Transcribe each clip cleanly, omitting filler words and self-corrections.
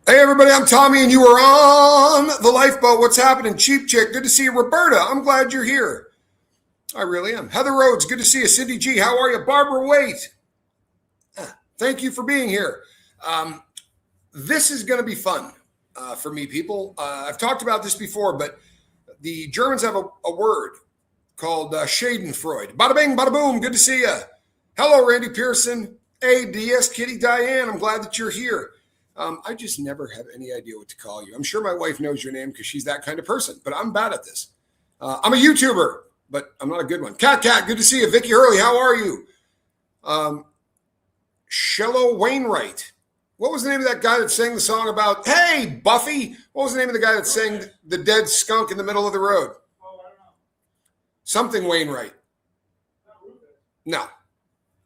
Hey everybody, I'm Tommy and you are on the lifeboat. What's happening? Cheap Chick, good to see you. Roberta, I'm glad you're here. I really am. Heather Rhodes, good to see you. Cindy G, how are you? Barbara Waite, thank you for being here. This is going to be fun for me, people. I've talked about this before, but the Germans have a word called Schadenfreude. Bada bing, bada boom, good to see you. Hello, Randy Pearson. Hey, DS Kitty Diane, I'm glad that you're here. I just never have any idea what to call you. I'm sure my wife knows your name because she's that kind of person, but I'm bad at this. I'm a YouTuber, but I'm not a good one. Cat, good to see you. Vicky Hurley, how are you? Shello Wainwright. What was the name of that guy that sang the song about, hey, Buffy? What was the name of the guy that sang the dead skunk in the middle of the road? Oh, I don't know. Something Wainwright. No.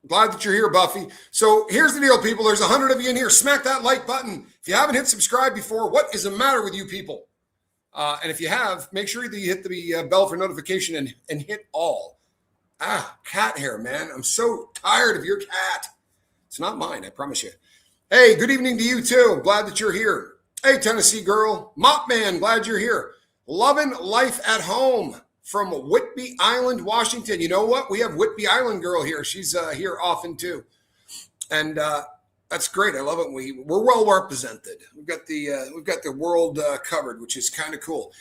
Glad that you're here, Buffy. So here's the deal, people. There's 100 of you in here. Smack that like button. If you haven't hit subscribe before, what is the matter with you people? And if you have, make sure that you hit the bell for notification and hit all. Cat hair, man. I'm so tired of your cat. It's not mine, I promise you. Hey, good evening to you too. Glad that you're here. Hey, Tennessee girl. Mop man, glad you're here. Loving life at home. From Whidbey Island, Washington. You know what? We have Whidbey Island girl here. She's here often too, and that's great. I love it. We're well represented. We've got the world covered, which is kind of cool.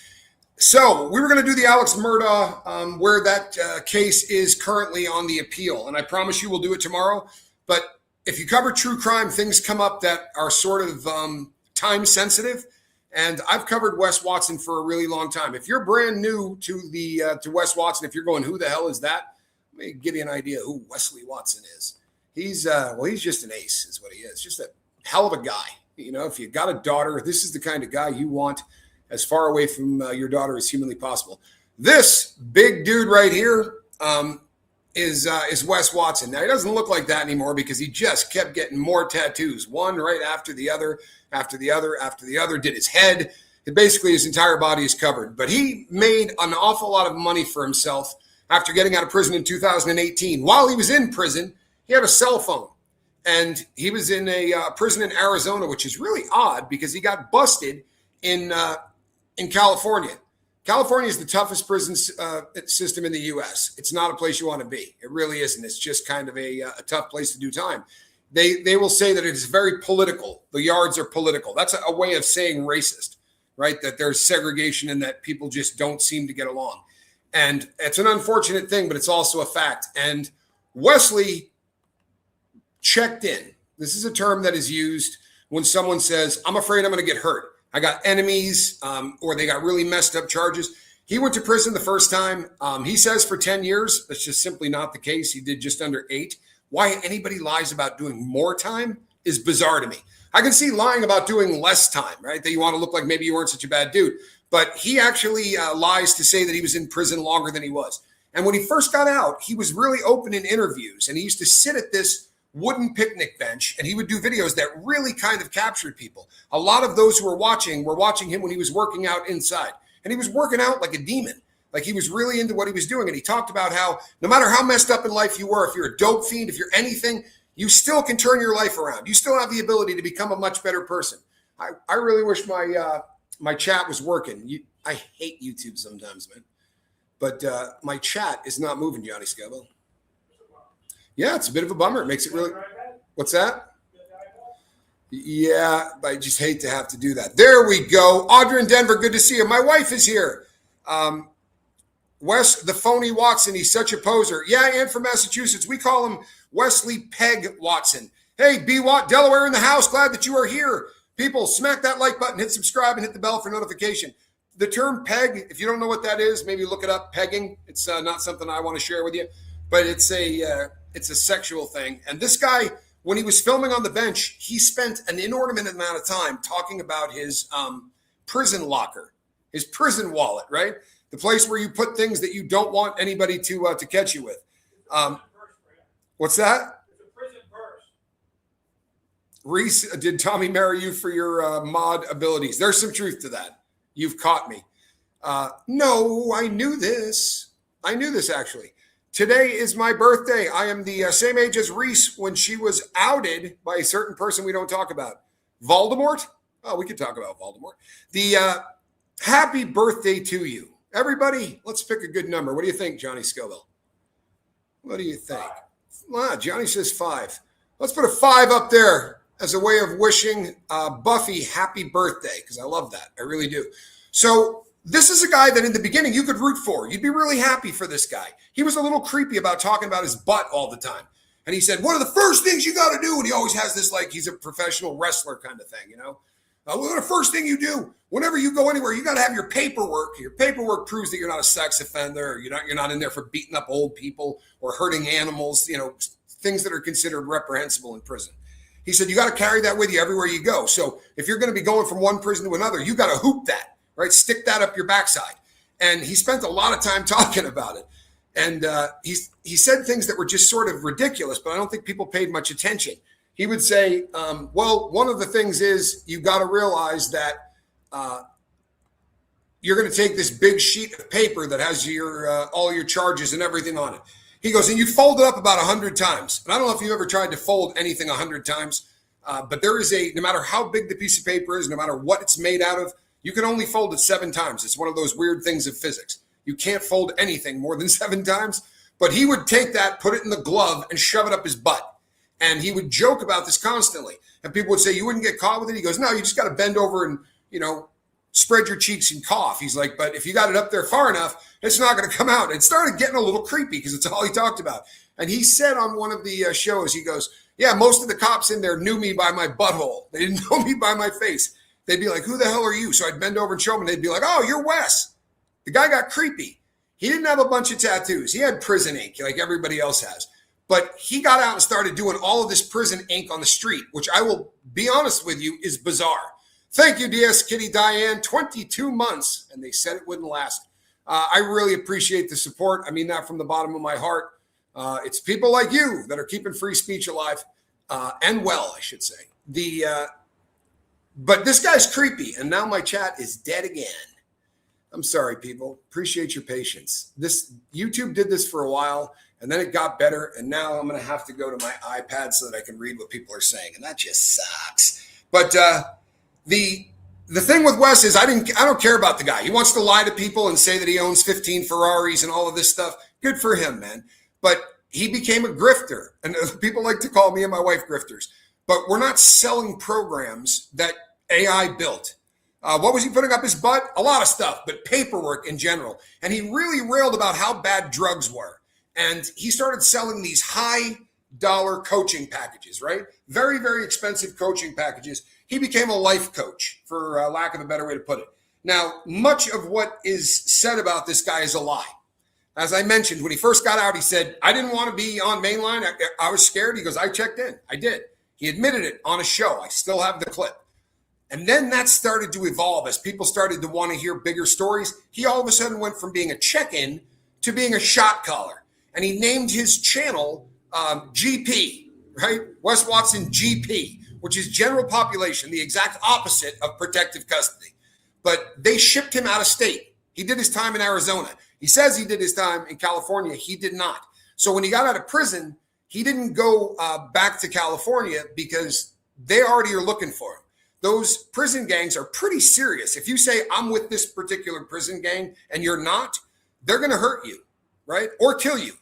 So we were going to do the Alex Murdaugh, where that case is currently on the appeal, and I promise you we'll do it tomorrow. But if you cover true crime, things come up that are sort of time sensitive. And I've covered Wes Watson for a really long time. If you're brand new to Wes Watson, if you're going, who the hell is that? Let me give you an idea who Wesley Watson is. He's just an ace is what he is. Just a hell of a guy. You know, if you got a daughter, this is the kind of guy you want as far away from your daughter as humanly possible. This big dude right here is Wes Watson. Now, he doesn't look like that anymore because he just kept getting more tattoos, one right after the other, did his head. Basically, his entire body is covered. But he made an awful lot of money for himself after getting out of prison in 2018. While he was in prison, he had a cell phone. And he was in a prison in Arizona, which is really odd because he got busted in California. California is the toughest prison system in the U.S. It's not a place you want to be. It really isn't. It's just kind of a tough place to do time. They will say that it is very political. The yards are political. That's a way of saying racist, right? That there's segregation and that people just don't seem to get along. And it's an unfortunate thing, but it's also a fact. And Wesley checked in. This is a term that is used when someone says, I'm afraid I'm going to get hurt. I got enemies, or they got really messed up charges. He went to prison the first time. He says for 10 years. That's just simply not the case. He did just under 8. Why anybody lies about doing more time is bizarre to me. I can see lying about doing less time, right? That you want to look like maybe you weren't such a bad dude. But he actually lies to say that he was in prison longer than he was. And when he first got out, he was really open in interviews. And he used to sit at this wooden picnic bench, and he would do videos that really kind of captured people. A lot of those who were watching him when he was working out inside. And he was working out like a demon. Like he was really into what he was doing. And he talked about how no matter how messed up in life you were, if you're a dope fiend, if you're anything, you still can turn your life around. You still have the ability to become a much better person. I really wish my chat was working. I hate YouTube sometimes, man. But my chat is not moving, Johnny Scavo. Yeah, it's a bit of a bummer. It makes it really... What's that? Yeah, I just hate to have to do that. There we go. Audra in Denver, good to see you. My wife is here. Wes, the phony Watson, he's such a poser. Yeah, and from Massachusetts. We call him Wesley Peg Watson. Hey, B. Watt, Delaware in the house. Glad that you are here. People, smack that like button, hit subscribe, and hit the bell for notification. The term peg, if you don't know what that is, maybe look it up, pegging. It's not something I want to share with you, but it's a sexual thing. And this guy, when he was filming on the bench, he spent an inordinate amount of time talking about his prison locker, his prison wallet, right? The place where you put things that you don't want anybody to catch you with. What's that? It's a prison purse. Reese, did Tommy marry you for your mod abilities? There's some truth to that. You've caught me. No, I knew this. I knew this, actually. Today is my birthday. I am the same age as Reese when she was outed by a certain person we don't talk about. Voldemort? Oh, we could talk about Voldemort. The happy birthday to you. Everybody, let's pick a good number. What do you think, Johnny Scoville? What do you think? Wow, Johnny says 5. Let's put a 5 up there as a way of wishing Buffy happy birthday, because I love that. I really do. So this is a guy that in the beginning you could root for. You'd be really happy for this guy. He was a little creepy about talking about his butt all the time. And he said, one of the first things you got to do, and he always has this like he's a professional wrestler kind of thing, you know? Well, the first thing you do, whenever you go anywhere, you got to have your paperwork. Your paperwork proves that you're not a sex offender. Or you're not in there for beating up old people or hurting animals, you know, things that are considered reprehensible in prison. He said, you got to carry that with you everywhere you go. So if you're going to be going from one prison to another, you got to hoop that, right? Stick that up your backside. And he spent a lot of time talking about it. And he said things that were just sort of ridiculous, but I don't think people paid much attention. He would say, well, one of the things is you got to realize that you're going to take this big sheet of paper that has your all your charges and everything on it. He goes, and you fold it up about 100 times. And I don't know if you've ever tried to fold anything 100 times, but there is no matter how big the piece of paper is, no matter what it's made out of, you can only fold it 7 times. It's one of those weird things of physics. You can't fold anything more than 7 times. But he would take that, put it in the glove, and shove it up his butt. And he would joke about this constantly. And people would say, you wouldn't get caught with it? He goes, no, you just got to bend over and, you know, spread your cheeks and cough. He's like, but if you got it up there far enough, it's not going to come out. It started getting a little creepy because it's all he talked about. And he said on one of the shows, he goes, yeah, most of the cops in there knew me by my butthole. They didn't know me by my face. They'd be like, who the hell are you? So I'd bend over and show them, and they'd be like, oh, you're Wes. The guy got creepy. He didn't have a bunch of tattoos. He had prison ink like everybody else has. But he got out and started doing all of this prison ink on the street, which I will be honest with you is bizarre. Thank you, DS Kitty Diane. 22 months, and they said it wouldn't last. I really appreciate the support. I mean that from the bottom of my heart. It's people like you that are keeping free speech alive and well, I should say. But this guy's creepy, and now my chat is dead again. I'm sorry, people. Appreciate your patience. This YouTube did this for a while, and then it got better, and now I'm going to have to go to my iPad so that I can read what people are saying, and that just sucks. But the thing with Wes is I don't care about the guy. He wants to lie to people and say that he owns 15 Ferraris and all of this stuff. Good for him, man. But he became a grifter, and people like to call me and my wife grifters. But we're not selling programs that AI built. What was he putting up his butt? A lot of stuff, but paperwork in general. And he really railed about how bad drugs were. And he started selling these high dollar coaching packages, right? Very, very expensive coaching packages. He became a life coach, for lack of a better way to put it. Now, much of what is said about this guy is a lie. As I mentioned, when he first got out, he said, I didn't want to be on Mainline. I was scared. He goes, I checked in. I did. He admitted it on a show. I still have the clip. And then that started to evolve as people started to want to hear bigger stories. He all of a sudden went from being a check-in to being a shot caller. And he named his channel GP, right? Wes Watson GP, which is general population, the exact opposite of protective custody. But they shipped him out of state. He did his time in Arizona. He says he did his time in California. He did not. So when he got out of prison, he didn't go back to California because they already are looking for him. Those prison gangs are pretty serious. If you say, I'm with this particular prison gang and you're not, they're going to hurt you, right? Or kill you.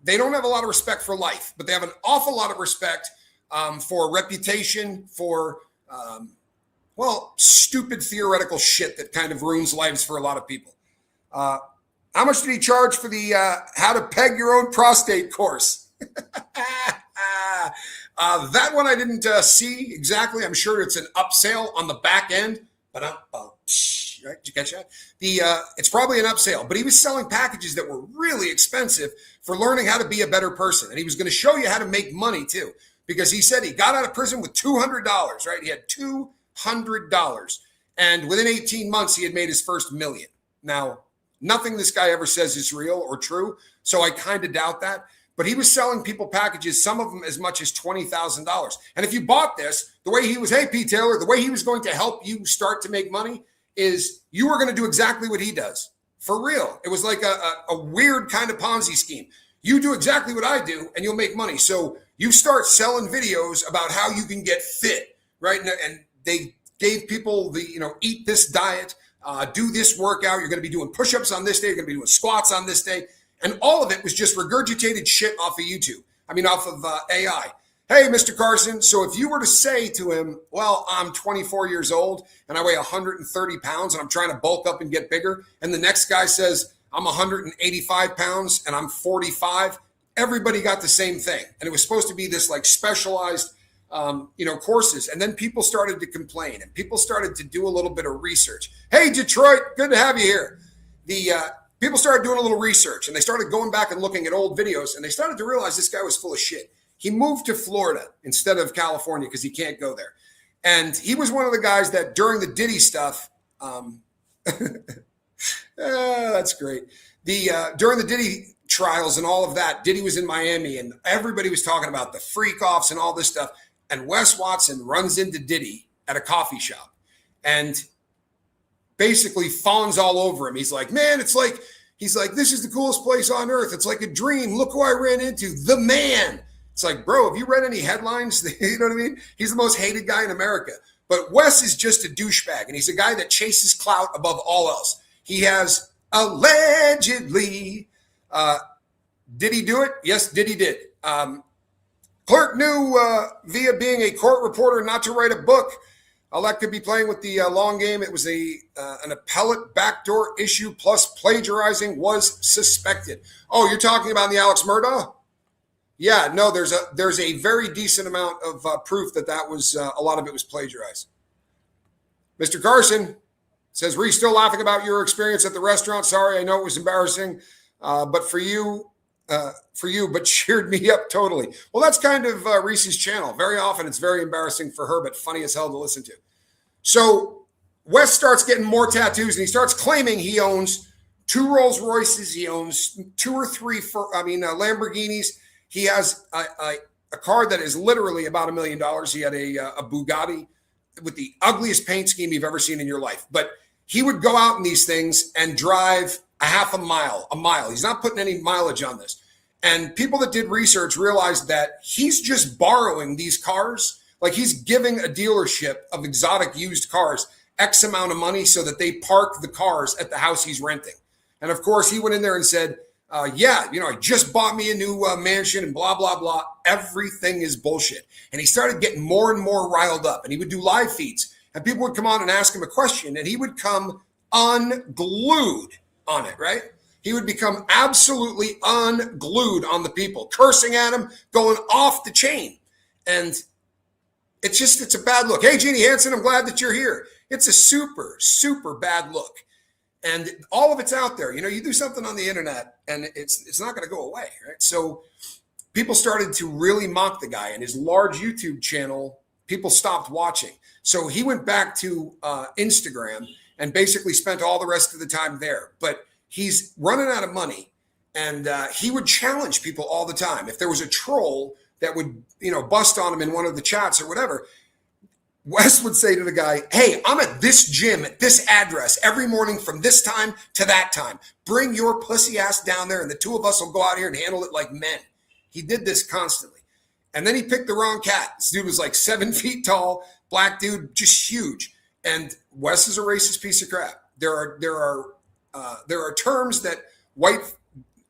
They don't have a lot of respect for life, but they have an awful lot of respect for reputation, for, stupid theoretical shit that kind of ruins lives for a lot of people. How much did he charge for the how to peg your own prostate course? That one I didn't see exactly. I'm sure it's an upsell on the back end. But right? Did you catch that? It's probably an upsell. But he was selling packages that were really expensive for learning how to be a better person. And he was going to show you how to make money too. Because he said he got out of prison with $200, right? He had $200. And within 18 months, he had made his first $1 million. Now, nothing this guy ever says is real or true. So I kind of doubt that. But he was selling people packages, some of them as much as $20,000. And if you bought this, the way he was, hey, Pete Taylor, the way he was going to help you start to make money is you were going to do exactly what he does. For real. It was like a weird kind of Ponzi scheme. You do exactly what I do and you'll make money. So you start selling videos about how you can get fit, right? And they gave people the, eat this diet, do this workout. You're going to be doing push-ups on this day. You're going to be doing squats on this day. And all of it was just regurgitated shit off of YouTube. Off of AI. Hey, Mr. Carson, so if you were to say to him, well, I'm 24 years old and I weigh 130 pounds and I'm trying to bulk up and get bigger, and the next guy says, I'm 185 pounds and I'm 45, everybody got the same thing. And it was supposed to be this like specialized, courses. And then people started to complain and people started to do a little bit of research. Hey, Detroit, good to have you here. People started doing a little research and they started going back and looking at old videos and they started to realize this guy was full of shit. He moved to Florida instead of California because he can't go there. And he was one of the guys that during the Diddy stuff, that's great. During the Diddy trials and all of that, Diddy was in Miami and everybody was talking about the freak offs and all this stuff. And Wes Watson runs into Diddy at a coffee shop and basically fawns all over him. He's like, man, this is the coolest place on earth. It's like a dream. Look who I ran into, the man. It's like, bro, have you read any headlines? You know what I mean? He's the most hated guy in America. But Wes is just a douchebag, and he's a guy that chases clout above all else. He has allegedly, did he do it? Yes, Diddy did. Clerk knew via being a court reporter not to write a book. Elect could be playing with the long game. It was an appellate backdoor issue plus plagiarizing was suspected. Oh, you're talking about the Alex Murdaugh? Yeah, no, there's a very decent amount of proof that was a lot of it was plagiarized. Mr. Carson says, "Were you still laughing about your experience at the restaurant? Sorry, I know it was embarrassing, but for you, but cheered me up totally." Well, that's kind of Reese's channel. Very often it's very embarrassing for her, but funny as hell to listen to. So Wes starts getting more tattoos and he starts claiming he owns 2 Rolls Royces. He owns 2 or 3 Lamborghinis. He has a car that is literally about $1 million. He had a Bugatti with the ugliest paint scheme you've ever seen in your life. But he would go out in these things and drive a mile. He's not putting any mileage on this. And people that did research realized that he's just borrowing these cars. Like he's giving a dealership of exotic used cars X amount of money so that they park the cars at the house he's renting. And of course, he went in there and said, I just bought me a new mansion and blah, blah, blah. Everything is bullshit. And he started getting more and more riled up and he would do live feeds and people would come on and ask him a question and he would come unglued on it, right? He would become absolutely unglued on the people, cursing at him, going off the chain. And it's a bad look. Hey, Jeannie Hansen, I'm glad that you're here. It's a super, super bad look. And all of it's out there. You do something on the internet and it's not going to go away, right? So people started to really mock the guy and his large YouTube channel, people stopped watching. So he went back to Instagram and basically spent all the rest of the time there. But he's running out of money and he would challenge people all the time. If there was a troll that would, bust on him in one of the chats or whatever, Wes would say to the guy, hey, I'm at this gym at this address every morning from this time to that time. Bring your pussy ass down there and the two of us will go out here and handle it like men. He did this constantly. And then he picked the wrong cat. This dude was like 7 feet tall, black dude, just huge. And Wes is a racist piece of crap. There are terms that white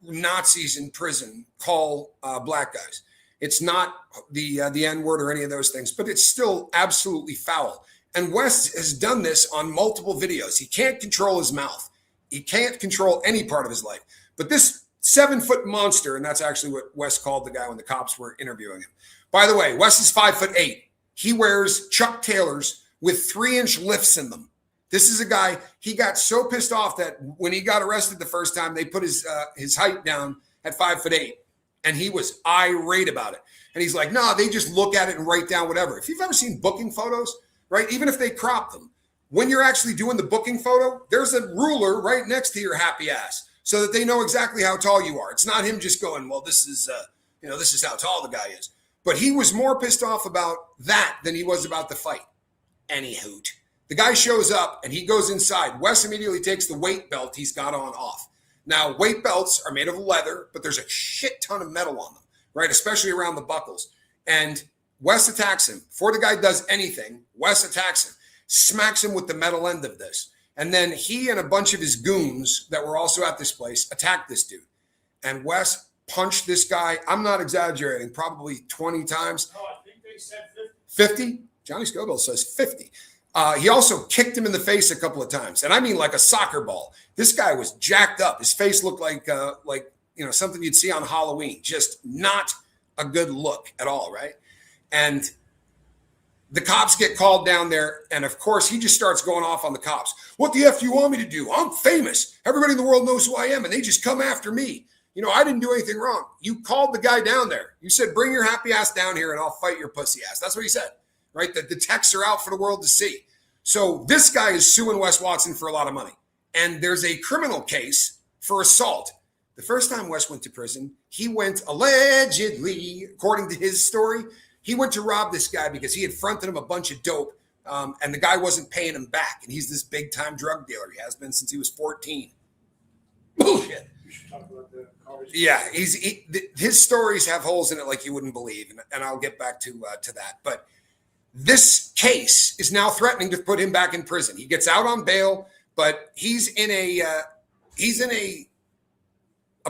Nazis in prison call black guys. It's not the N-word or any of those things, but it's still absolutely foul. And Wes has done this on multiple videos. He can't control his mouth. He can't control any part of his life. But this 7-foot monster, and that's actually what Wes called the guy when the cops were interviewing him. By the way, Wes is 5'8". He wears Chuck Taylors with 3-inch lifts in them. This is a guy, he got so pissed off that when he got arrested the first time, they put his height down at 5'8". And he was irate about it. And he's like, no, they just look at it and write down whatever. If you've ever seen booking photos, right, even if they crop them, when you're actually doing the booking photo, there's a ruler right next to your happy ass so that they know exactly how tall you are. It's not him just going, well, this is how tall the guy is. But he was more pissed off about that than he was about the fight. Anywho, the guy shows up and he goes inside. Wes immediately takes the weight belt he's got on off. Now, weight belts are made of leather, but there's a shit ton of metal on them, right? Especially around the buckles. And Wes attacks him. Before the guy does anything, Wes attacks him. smacks him with the metal end of this. And then he and a bunch of his goons that were also at this place attacked this dude. And Wes punched this guy, I'm not exaggerating, probably 20 times. No, I think they said 50? 50? Johnny Scoville says 50. He also kicked him in the face a couple of times. And I mean like a soccer ball. This guy was jacked up. His face looked like something you'd see on Halloween. Just not a good look at all, right? And the cops get called down there, and of course, he just starts going off on the cops. What the F do you want me to do? I'm famous. Everybody in the world knows who I am, and they just come after me. I didn't do anything wrong. You called the guy down there. You said, bring your happy ass down here, and I'll fight your pussy ass. That's what he said, right? The texts are out for the world to see. So this guy is suing Wes Watson for a lot of money, and there's a criminal case for assault. The first time Wes went to prison, he went allegedly, according to his story, he went to rob this guy because he had fronted him a bunch of dope, and the guy wasn't paying him back. And he's this big-time drug dealer. He has been since he was 14. Bullshit. You should talk about the college. Yeah, his stories have holes in it like you wouldn't believe, and I'll get back to that. But this case is now threatening to put him back in prison. He gets out on bail, but he's in a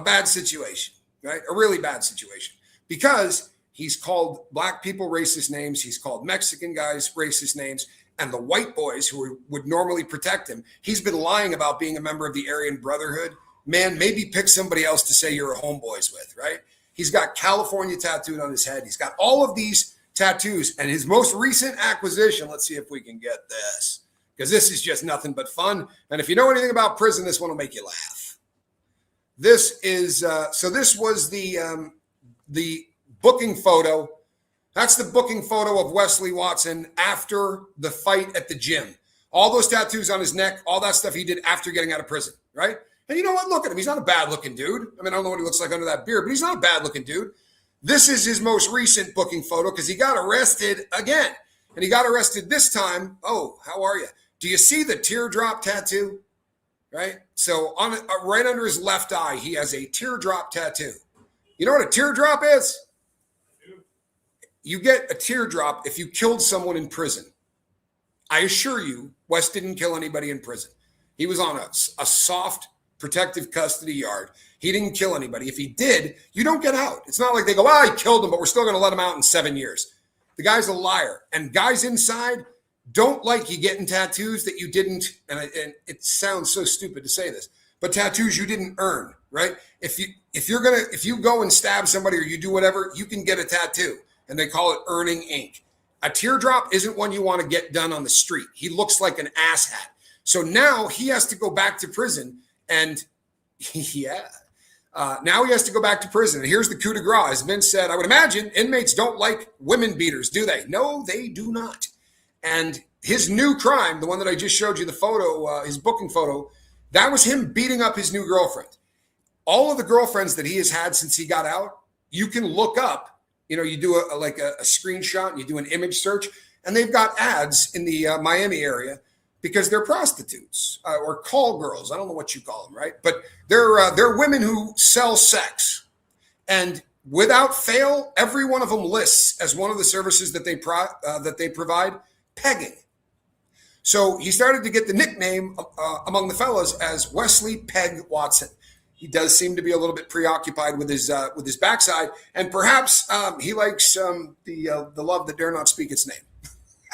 bad situation, right? A really bad situation, because he's called black people racist names. He's called Mexican guys racist names. And the white boys who would normally protect him, he's been lying about being a member of the Aryan Brotherhood. Man, maybe pick somebody else to say you're a homeboys with, right? He's got California tattooed on his head. He's got all of these tattoos. And his most recent acquisition, let's see if we can get this, because this is just nothing but fun. And if you know anything about prison, this one will make you laugh. This is, so this was the booking photo. That's the booking photo of Wesley Watson after the fight at the gym. All those tattoos on his neck, all that stuff he did after getting out of prison, right? And you know what? Look at him. He's not a bad-looking dude. I mean, I don't know what he looks like under that beard, but he's not a bad-looking dude. This is his most recent booking photo because he got arrested again. And he got arrested this time. Oh, how are you? Do you see the teardrop tattoo? Right? So on right under his left eye, he has a teardrop tattoo. You know what a teardrop is? You get a teardrop if you killed someone in prison. I assure you, Wes didn't kill anybody in prison. He was on a soft protective custody yard. He didn't kill anybody. If he did, you don't get out. It's not like they go, I killed him, but we're still going to let him out in 7 years. The guy's a liar. And guys inside don't like you getting tattoos that you didn't, and it sounds so stupid to say this, but tattoos you didn't earn, right? If you go and stab somebody or you do whatever, you can get a tattoo, and they call it earning ink. A teardrop isn't one you want to get done on the street. He looks like an asshat. So now he has to go back to prison, and now he has to go back to prison. And here's the coup de grace. As Vince said, I would imagine inmates don't like women beaters, do they? No, they do not. And his new crime, the one that I just showed you the photo, his booking photo, that was him beating up his new girlfriend. All of the girlfriends that he has had since he got out, you can look up, you do a screenshot and you do an image search, and they've got ads in the Miami area because they're prostitutes or call girls. I don't know what you call them, right? But they're women who sell sex. And without fail, every one of them lists as one of the services that they provide, pegging. So he started to get the nickname among the fellas as Wesley Peg Watson. He does seem to be a little bit preoccupied with his backside, and perhaps he likes the love that dare not speak its name.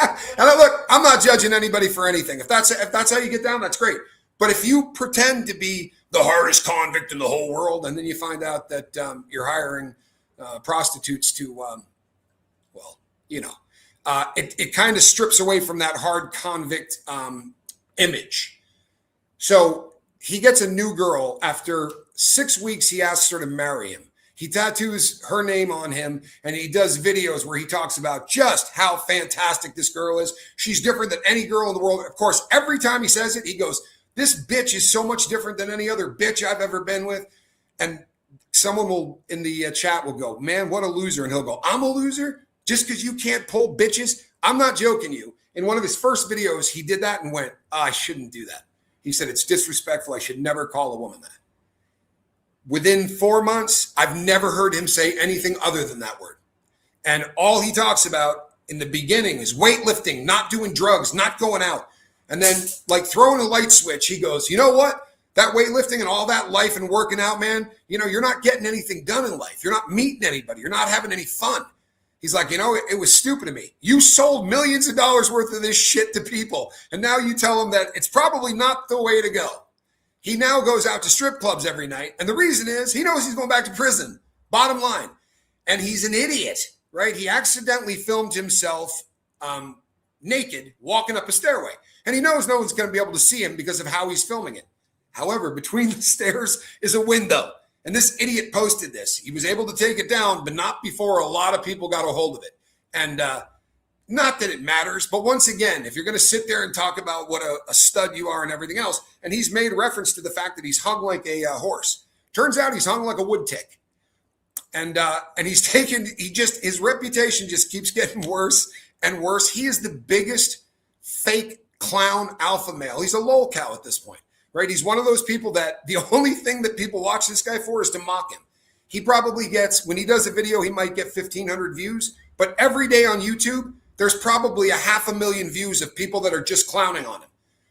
And look, I'm not judging anybody for anything. If that's how you get down, that's great. But if you pretend to be the hardest convict in the whole world, and then you find out that you're hiring prostitutes to, it kind of strips away from that hard convict image. So he gets a new girl. After 6 weeks, he asks her to marry him. He tattoos her name on him, and he does videos where he talks about just how fantastic this girl is. She's different than any girl in the world. Of course, every time he says it, he goes, this bitch is so much different than any other bitch I've ever been with. And someone will, in the chat, will go, man, what a loser. And he'll go, I'm a loser just because you can't pull bitches? I'm not joking you. In one of his first videos, he did that and went, I shouldn't do that. He said, it's disrespectful. I should never call a woman that. Within 4 months, I've never heard him say anything other than that word. And all he talks about in the beginning is weightlifting, not doing drugs, not going out. And then like throwing a light switch, he goes, you know what? That weightlifting and all that life and working out, man, you're not getting anything done in life. You're not meeting anybody. You're not having any fun. He's like, it was stupid of me. You sold millions of dollars worth of this shit to people. And now you tell them that it's probably not the way to go. He now goes out to strip clubs every night. And the reason is he knows he's going back to prison. Bottom line. And he's an idiot, right? He accidentally filmed himself naked walking up a stairway. And he knows no one's going to be able to see him because of how he's filming it. However, between the stairs is a window. And this idiot posted this. He was able to take it down, but not before a lot of people got a hold of it. And not that it matters, but once again, if you're going to sit there and talk about what a stud you are and everything else, and he's made reference to the fact that he's hung like a horse. Turns out he's hung like a wood tick. And his reputation just keeps getting worse and worse. He is the biggest fake clown alpha male. He's a lolcow at this point. Right? He's one of those people that the only thing that people watch this guy for is to mock him. He probably gets, when he does a video, he might get 1,500 views, but every day on YouTube, there's probably 500,000 views of people that are just clowning on him.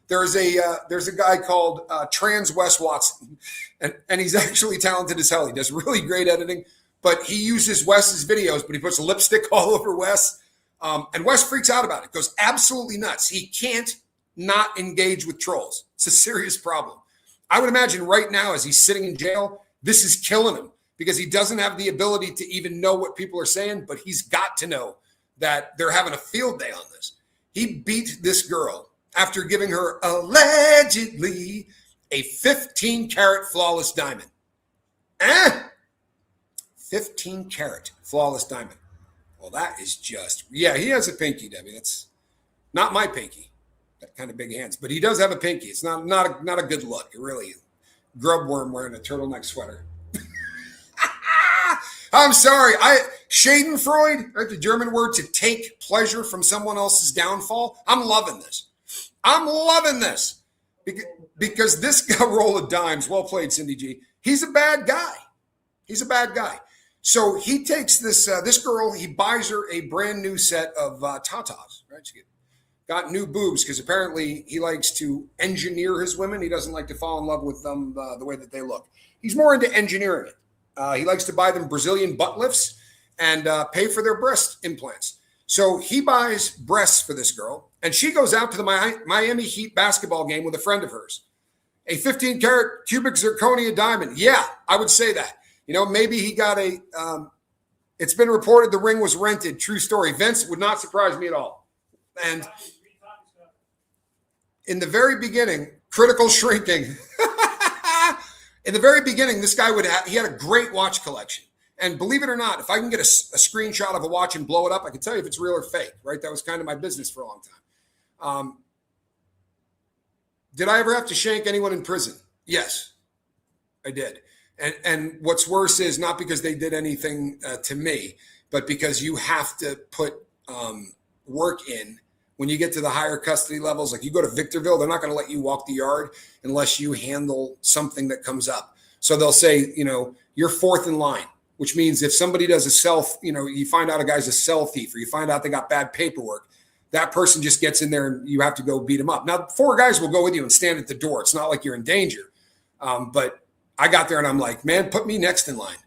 There's a guy called Trans Wes Watson, and he's actually talented as hell. He does really great editing, but he uses Wes's videos, but he puts lipstick all over Wes, and Wes freaks out about it, goes absolutely nuts. He can't not engage with trolls. It's a serious problem. I would imagine right now, as he's sitting in jail, this is killing him because he doesn't have the ability to even know what people are saying, but he's got to know that they're having a field day on this. He beat this girl after giving her allegedly a 15-carat flawless diamond. 15-carat flawless diamond. Well, that is just, he has a pinky, Debbie. That's not my pinky. Kind of big hands, but he does have a pinky. It's not a good look. It really grub worm wearing a turtleneck sweater. I'm sorry. Schadenfreude, right? The German word to take pleasure from someone else's downfall. I'm loving this because this guy roll of dimes. Well played, Cindy G. He's a bad guy. So he takes this girl. He buys her a brand new set of tatas. Right? She got new boobs because apparently he likes to engineer his women. He doesn't like to fall in love with them the way that they look. He's more into engineering it. He likes to buy them Brazilian butt lifts and pay for their breast implants. So he buys breasts for this girl, and she goes out to the Miami Heat basketball game with a friend of hers. A 15-carat cubic zirconia diamond. Yeah, I would say that. Maybe he got it's been reported the ring was rented. True story. Vince, would not surprise me at all. And in the very beginning, critical shrinking. In the very beginning, this guy he had a great watch collection. And believe it or not, if I can get a screenshot of a watch and blow it up, I can tell you if it's real or fake, right? That was kind of my business for a long time. Did I ever have to shank anyone in prison? Yes, I did. And what's worse is not because they did anything to me, but because you have to put work in. When you get to the higher custody levels, like you go to Victorville, they're not going to let you walk the yard unless you handle something that comes up. So they'll say, you're fourth in line, which means if somebody does you find out a guy's a cell thief or you find out they got bad paperwork, that person just gets in there and you have to go beat them up. Now, 4 guys will go with you and stand at the door. It's not like you're in danger. But I got there and I'm like, man, put me next in line.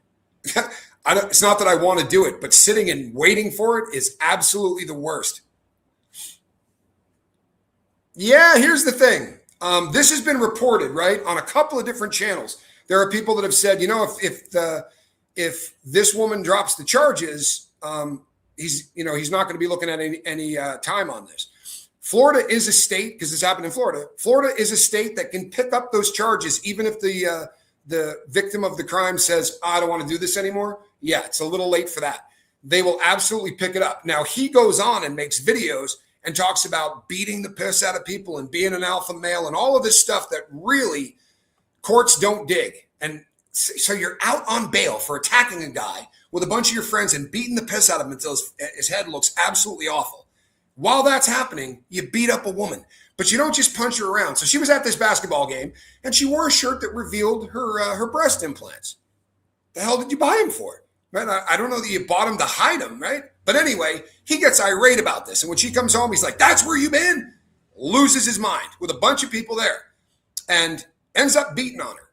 It's not that I want to do it, but sitting and waiting for it is absolutely the worst. Yeah, here's the thing. This has been reported, right, on a couple of different channels. There are people that have said, if this woman drops the charges, he's not going to be looking at any time on this. Florida is a state, because this happened in Florida. Florida is a state that can pick up those charges, even if the victim of the crime says, I don't want to do this anymore. Yeah, it's a little late for that. They will absolutely pick it up. Now, he goes on and makes videos and talks about beating the piss out of people and being an alpha male and all of this stuff that really courts don't dig. And so you're out on bail for attacking a guy with a bunch of your friends and beating the piss out of him until his head looks absolutely awful. While that's happening, you beat up a woman, but you don't just punch her around. So she was at this basketball game and she wore a shirt that revealed her breast implants. The hell did you buy him for? Right? I don't know that you bought him to hide them, right? But anyway, he gets irate about this. And when she comes home, he's like, that's where you been? Loses his mind with a bunch of people there and ends up beating on her,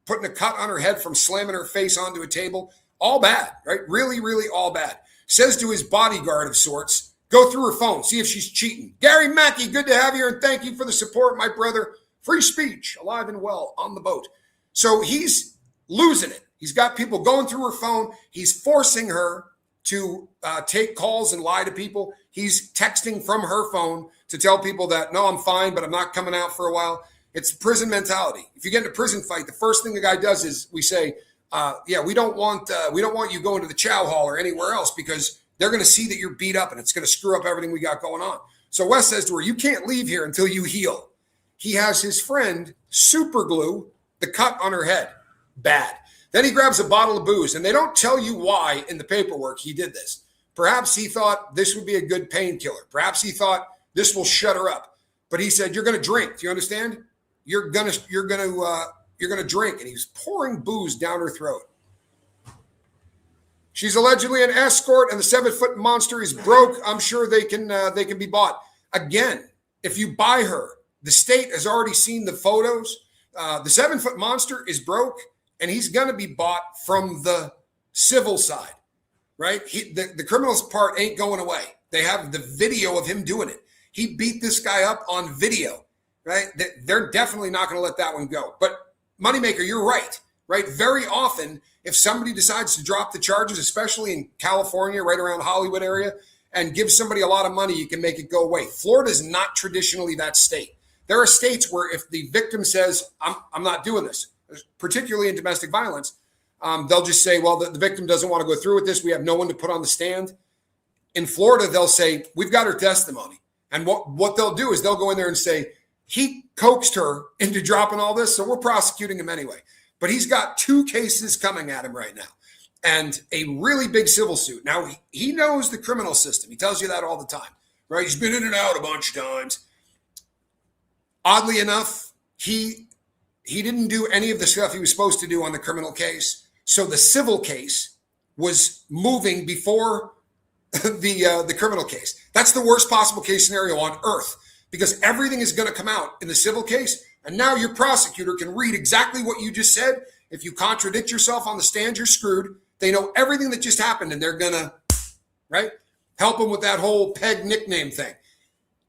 putting a cut on her head from slamming her face onto a table. All bad, right? Really, really all bad. Says to his bodyguard of sorts, go through her phone, see if she's cheating. Gary Mackey, good to have you, and thank you for the support, my brother. Free speech, alive and well, on the boat. So he's losing it. He's got people going through her phone. He's forcing her to take calls and lie to people. He's texting from her phone to tell people that, no, I'm fine, but I'm not coming out for a while. It's prison mentality. If you get in a prison fight, the first thing the guy does is we say, we don't want you going to the chow hall or anywhere else because they're going to see that you're beat up and it's going to screw up everything we got going on. So Wes says to her, you can't leave here until you heal. He has his friend super glue the cut on her head. Bad. Then he grabs a bottle of booze, and they don't tell you why in the paperwork he did this. Perhaps he thought this would be a good painkiller. Perhaps he thought this will shut her up. But he said, you're going to drink. Do you understand? You're going to drink. And he's pouring booze down her throat. She's allegedly an escort, and the 7-foot monster is broke. I'm sure they can be bought. Again, if you buy her, the state has already seen the photos. The 7-foot monster is broke, and he's going to be bought from the civil side, right? The criminal's part ain't going away. They have the video of him doing it. He beat this guy up on video, right? They're definitely not going to let that one go. But Moneymaker, you're right? Very often, if somebody decides to drop the charges, especially in California, right around Hollywood area, and give somebody a lot of money, you can make it go away. Florida is not traditionally that state. There are states where if the victim says, I'm not doing this, particularly in domestic violence, they'll just say, well, the victim doesn't want to go through with this. We have no one to put on the stand. In Florida, they'll say, we've got her testimony. And what they'll do is they'll go in there and say, he coaxed her into dropping all this, so we're prosecuting him anyway. But he's got 2 cases coming at him right now and a really big civil suit. Now, he knows the criminal system. He tells you that all the time, right? He's been in and out a bunch of times. Oddly enough, he didn't do any of the stuff he was supposed to do on the criminal case. So the civil case was moving before the criminal case. That's the worst possible case scenario on earth because everything is going to come out in the civil case. And now your prosecutor can read exactly what you just said. If you contradict yourself on the stand, you're screwed. They know everything that just happened and they're going to, right, help him with that whole peg nickname thing.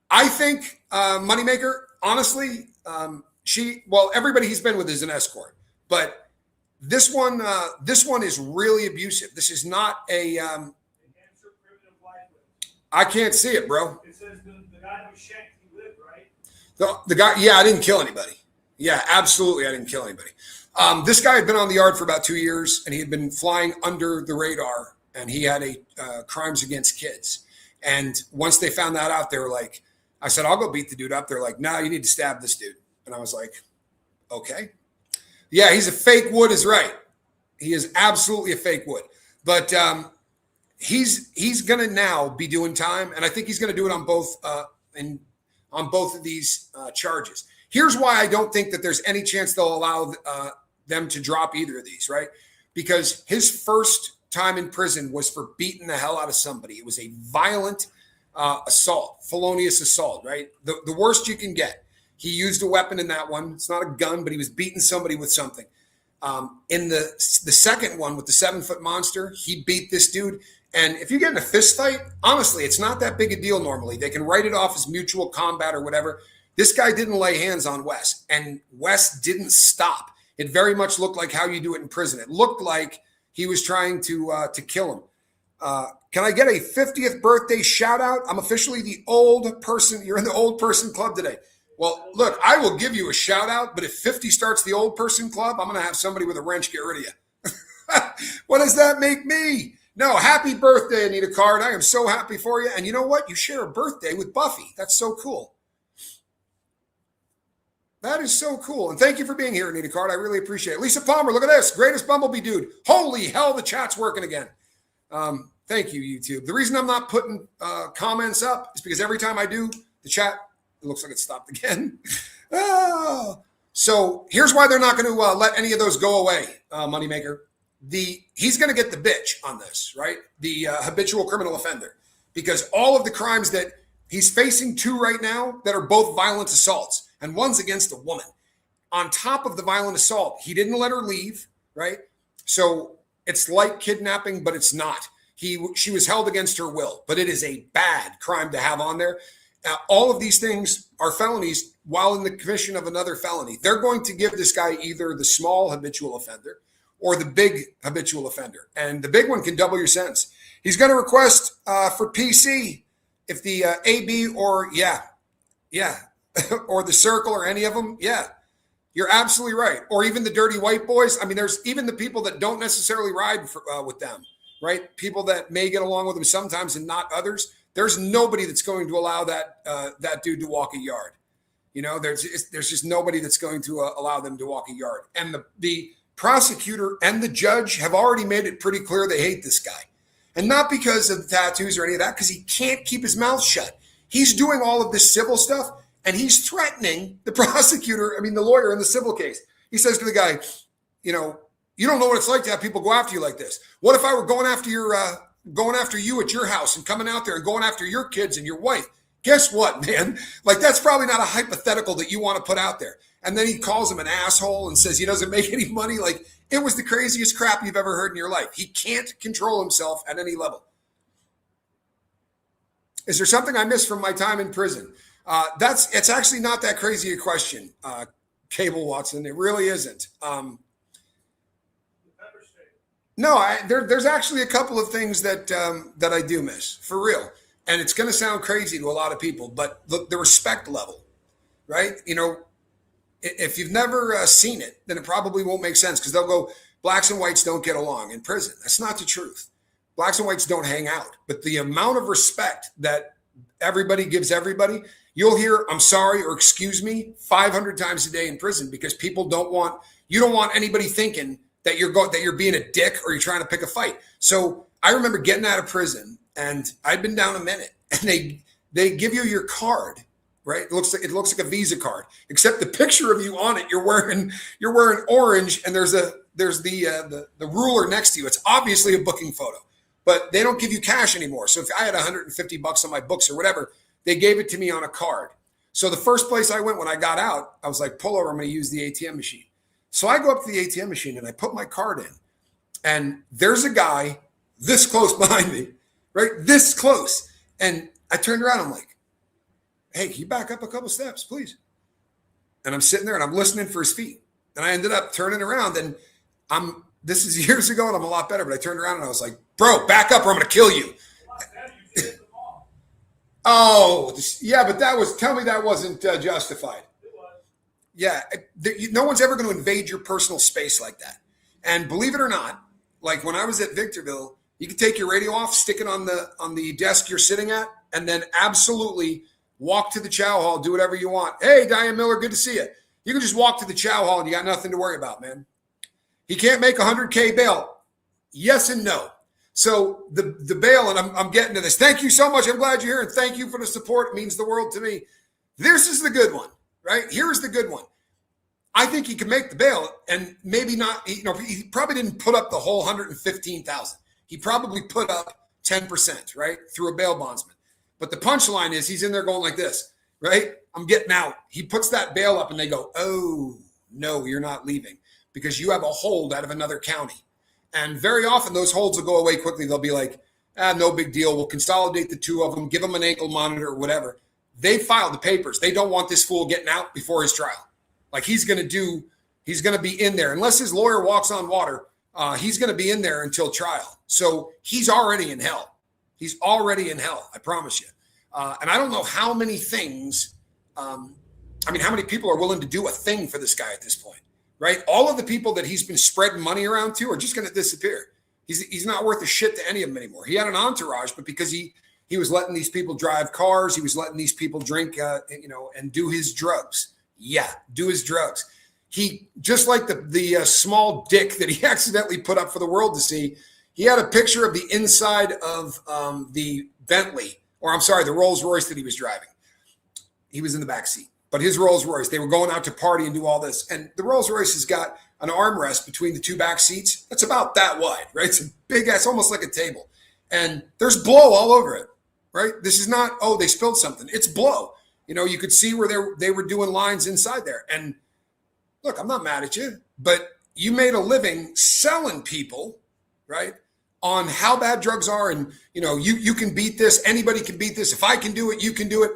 I think Moneymaker, honestly, everybody he's been with is an escort, but this one is really abusive. This is not a, I can't see it, bro. It says the guy who shanked, he lived, right? The guy, yeah, I didn't kill anybody. Yeah, absolutely. I didn't kill anybody. This guy had been on the yard for about 2 years and he had been flying under the radar and he had crimes against kids. And once they found that out, they were like, I said, I'll go beat the dude up. They're like, no, you need to stab this dude. And I was like, okay. Yeah, he's a fake Wood is right. He is absolutely a fake Wood. But he's going to now be doing time. And I think he's going to do it on both of these charges. Here's why I don't think that there's any chance they'll allow them to drop either of these, right? Because his first time in prison was for beating the hell out of somebody. It was a violent assault, felonious assault, right? The worst you can get. He used a weapon in that one. It's not a gun, but he was beating somebody with something. In the second one with the 7-foot monster, he beat this dude. And if you get in a fist fight, honestly, it's not that big a deal normally. They can write it off as mutual combat or whatever. This guy didn't lay hands on Wes, and Wes didn't stop. It very much looked like how you do it in prison. It looked like he was trying to kill him. Can I get a 50th birthday shout out? I'm officially the old person. You're in the old person club today. Well, look, I will give you a shout out, but if 50 starts the old person club, I'm going to have somebody with a wrench get rid of you. What does that make me? No, happy birthday, Anita Card. I am so happy for you. And you know what? You share a birthday with Buffy. That's so cool. That is so cool. And thank you for being here, Anita Card. I really appreciate it. Lisa Palmer, look at this. Greatest Bumblebee dude. Holy hell, the chat's working again. Thank you, YouTube. The reason I'm not putting comments up is because every time I do, the chat, it looks like it stopped again. So here's why they're not going to let any of those go away, Moneymaker. he's going to get the bitch on this, right? The habitual criminal offender, because all of the crimes that he's facing 2 right now that are both violent assaults, and one's against a woman. On top of the violent assault, he didn't let her leave, right? So it's like kidnapping, but it's not. She was held against her will, but it is a bad crime to have on there. All of these things are felonies while in the commission of another felony. They're going to give this guy either the small habitual offender or the big habitual offender. And the big one can double your sentence. He's going to request for PC if the AB or or the circle or any of them. Yeah, you're absolutely right. Or even the dirty white boys. I mean, there's even the people that don't necessarily ride with them, right? People that may get along with them sometimes and not others. There's nobody that's going to allow that dude to walk a yard. You know, there's just nobody that's going to allow them to walk a yard. And the prosecutor and the judge have already made it pretty clear they hate this guy. And not because of the tattoos or any of that, because he can't keep his mouth shut. He's doing all of this civil stuff, and he's threatening the prosecutor, the lawyer in the civil case. He says to the guy, you know, you don't know what it's like to have people go after you like this. What if I were going after you at your house and coming out there and going after your kids and your wife? Guess what, man? Like, that's probably not a hypothetical that you want to put out there. And then he calls him an asshole and says he doesn't make any money. Like, it was the craziest crap you've ever heard in your life. He can't control himself at any level. Is there something I missed from my time in prison? It's actually not that crazy a question, Cable Watson. It really isn't. No, there's actually a couple of things that I do miss, for real. And it's going to sound crazy to a lot of people, but the respect level, right? You know, if you've never seen it, then it probably won't make sense, because they'll go, blacks and whites don't get along in prison. That's not the truth. Blacks and whites don't hang out. But the amount of respect that everybody gives everybody, you'll hear "I'm sorry" or "excuse me" 500 times a day in prison, because people don't want anybody thinking that you're being a dick or you're trying to pick a fight. So I remember getting out of prison, and I'd been down a minute, and they give you your card, right? It looks like a Visa card, except the picture of you on it, you're wearing orange, and there's the ruler next to you. It's obviously a booking photo, but they don't give you cash anymore. So if I had $150 on my books or whatever, they gave it to me on a card. So the first place I went when I got out, I was like, pull over, I'm going to use the ATM machine. So I go up to the ATM machine and I put my card in, and there's a guy this close behind me, right? This close. And I turned around. I'm like, hey, can you back up a couple steps, please? And I'm sitting there and I'm listening for his feet. And I ended up turning around, and this is years ago and I'm a lot better, but I turned around and I was like, bro, back up or I'm going to kill you. Oh, yeah, but tell me that wasn't justified. Yeah, no one's ever going to invade your personal space like that. And believe it or not, like when I was at Victorville, you could take your radio off, stick it on the desk you're sitting at, and then absolutely walk to the chow hall, do whatever you want. Hey, Diane Miller, good to see you. You can just walk to the chow hall and you got nothing to worry about, man. He can't make $100K bail. Yes and no. So the bail, and I'm getting to this. Thank you so much. I'm glad you're here, and thank you for the support. It means the world to me. This is the good one. Right? Here's the good one. I think he can make the bail, and maybe not, he probably didn't put up the whole 115,000. He probably put up 10%, right? Through a bail bondsman. But the punchline is he's in there going like this, right? I'm getting out. He puts that bail up and they go, oh, no, you're not leaving because you have a hold out of another county. And very often those holds will go away quickly. They'll be like, no big deal. We'll consolidate the two of them, give them an ankle monitor or whatever. They filed the papers. They don't want this fool getting out before his trial. Like he's going to be in there. Unless his lawyer walks on water, he's going to be in there until trial. So he's already in hell. He's already in hell. I promise you. And I don't know how many things, how many people are willing to do a thing for this guy at this point, right? All of the people that he's been spreading money around to are just going to disappear. He's not worth a shit to any of them anymore. He had an entourage, but because he was letting these people drive cars. He was letting these people drink, and do his drugs. Yeah, do his drugs. He, just like the small dick that he accidentally put up for the world to see, he had a picture of the inside of the Bentley, the Rolls Royce that he was driving. He was in the back seat, but his Rolls Royce, they were going out to party and do all this. And the Rolls Royce has got an armrest between the two back seats. That's about that wide, right? It's a big ass, almost like a table. And there's blow all over it, right? This is not, oh, they spilled something. It's blow. You know, you could see where they were doing lines inside there. And look, I'm not mad at you, but you made a living selling people, right, on how bad drugs are. And, you know, you can beat this. Anybody can beat this. If I can do it, you can do it.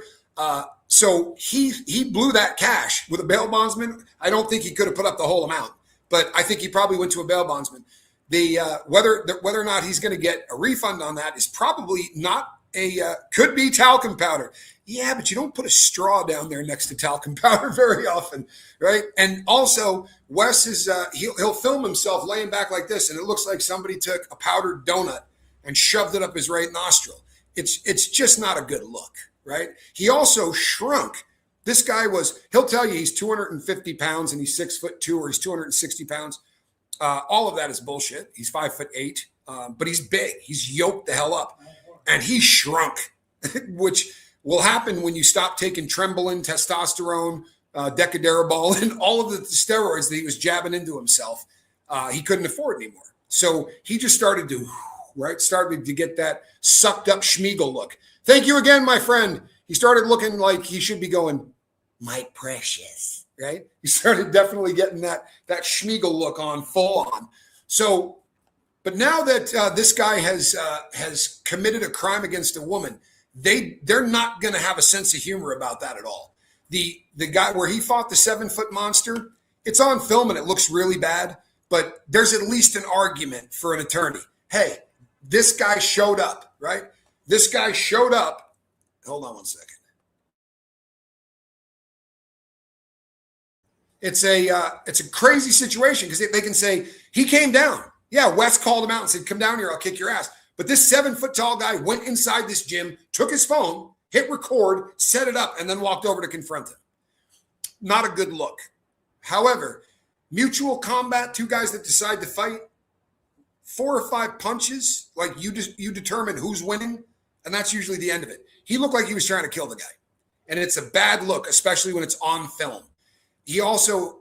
So he blew that cash with a bail bondsman. I don't think he could have put up the whole amount, but I think he probably went to a bail bondsman. Whether or not he's going to get a refund on that is probably not could be talcum powder. Yeah, but you don't put a straw down there next to talcum powder very often, right? And also, Wes is he'll film himself laying back like this, and it looks like somebody took a powdered donut and shoved it up his right nostril. It's just not a good look, right? He also shrunk. This guy he'll tell you he's 250 pounds and he's 6'2" or he's 260 pounds. All of that is bullshit. He's 5'8", but he's big. He's yoked the hell up, and he shrunk, which will happen when you stop taking Trembolin, testosterone, Decaderabol, and all of the steroids that he was jabbing into himself. He couldn't afford anymore. So he just started to get that sucked up Schmiegel look. Thank you again, my friend. He started looking like he should be going, my precious, right? He started definitely getting that Schmiegel look on, full on. So, but now that this guy has committed a crime against a woman, they're not going to have a sense of humor about that at all. The guy where he fought the 7-foot monster, it's on film and it looks really bad, but there's at least an argument for an attorney. Hey, this guy showed up, right? This guy showed up. Hold on one second. It's a crazy situation because they can say he came down. Yeah, Wes called him out and said, come down here, I'll kick your ass. But this 7-foot tall guy went inside this gym, took his phone, hit record, set it up, and then walked over to confront him. Not a good look. However, mutual combat, two guys that decide to fight, 4 or 5 punches, like you determine who's winning, and that's usually the end of it. He looked like he was trying to kill the guy. And it's a bad look, especially when it's on film.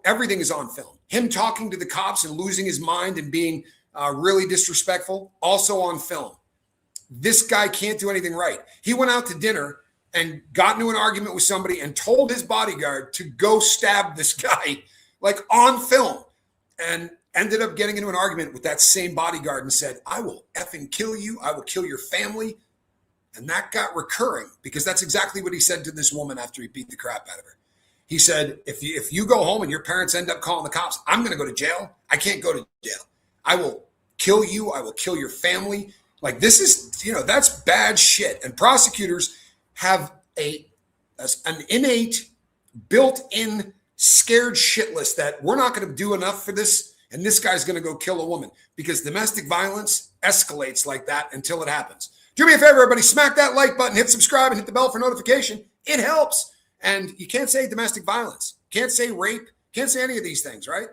Everything is on film. Him talking to the cops and losing his mind and being really disrespectful, also on film. This guy can't do anything right. He went out to dinner and got into an argument with somebody and told his bodyguard to go stab this guy, like on film, and ended up getting into an argument with that same bodyguard and said, I will effing kill you. I will kill your family. And that got recurring because that's exactly what he said to this woman after he beat the crap out of her. He said, if you go home and your parents end up calling the cops, I'm going to go to jail. I can't go to jail. I will kill you. I will kill your family. Like, this is, that's bad shit. And prosecutors have an innate, built-in scared shitless that we're not going to do enough for this, and this guy's going to go kill a woman, because domestic violence escalates like that until it happens. Do me a favor, everybody, smack that like button, hit subscribe, and hit the bell for notification. It helps. And you can't say domestic violence, can't say rape, can't say any of these things, right?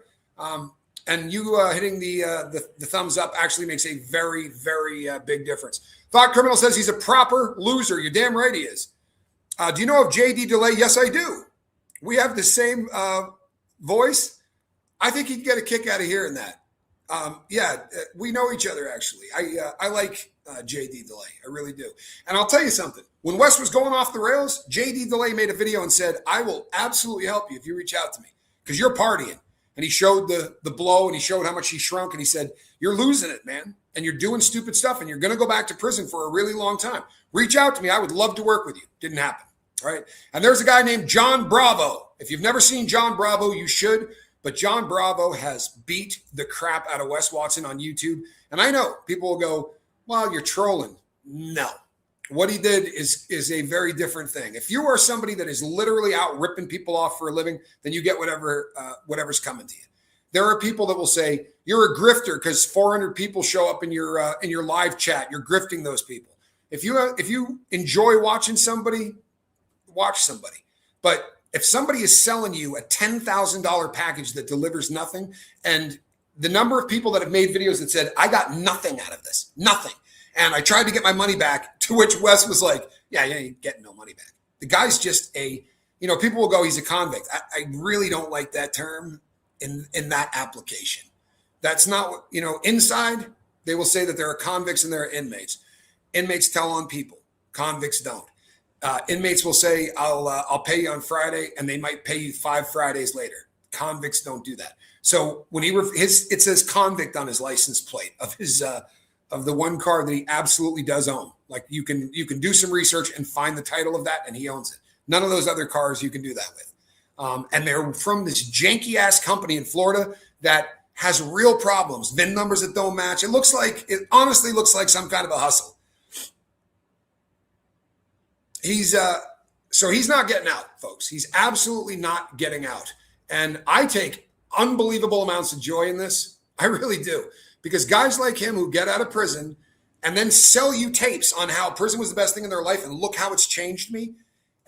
And you hitting the thumbs up actually makes a very, very big difference. Thought Criminal says he's a proper loser. You're damn right he is. Do you know of JD DeLay? Yes, I do. We have the same voice. I think he'd get a kick out of hearing that. We know each other, actually. I like JD DeLay. I really do. And I'll tell you something. When Wes was going off the rails, JD DeLay made a video and said, I will absolutely help you if you reach out to me, because you're partying. And he showed the blow, and he showed how much he shrunk. And he said, you're losing it, man. And you're doing stupid stuff, and you're going to go back to prison for a really long time. Reach out to me. I would love to work with you. Didn't happen. All right. And there's a guy named John Bravo. If you've never seen John Bravo, you should. But John Bravo has beat the crap out of Wes Watson on YouTube. And I know people will go, well, you're trolling. No. What he did is a very different thing. If you are somebody that is literally out ripping people off for a living, then you get whatever's coming to you. There are people that will say you're a grifter because 400 people show up in your live chat. You're grifting those people. If you enjoy watching somebody, watch somebody. But if somebody is selling you a $10,000 package that delivers nothing, and the number of people that have made videos that said, I got nothing out of this, nothing. And I tried to get my money back, to which Wes was like, yeah, you ain't getting no money back. The guy's just people will go, he's a convict. I really don't like that term. in that application. That's not what, inside they will say that there are convicts and there are inmates. Inmates tell on people. Convicts don't. Inmates will say, I'll pay you on Friday, and they might pay you 5 Fridays later. Convicts don't do that. So when it says convict on his license plate of his of the one car that he absolutely does own. Like you can do some research and find the title of that, and he owns it. None of those other cars you can do that with. And they're from this janky ass company in Florida that has real problems, VIN numbers that don't match. It honestly looks like some kind of a hustle. So he's not getting out, folks. He's absolutely not getting out. And I take unbelievable amounts of joy in this. I really do. Because guys like him who get out of prison and then sell you tapes on how prison was the best thing in their life and look how it's changed me.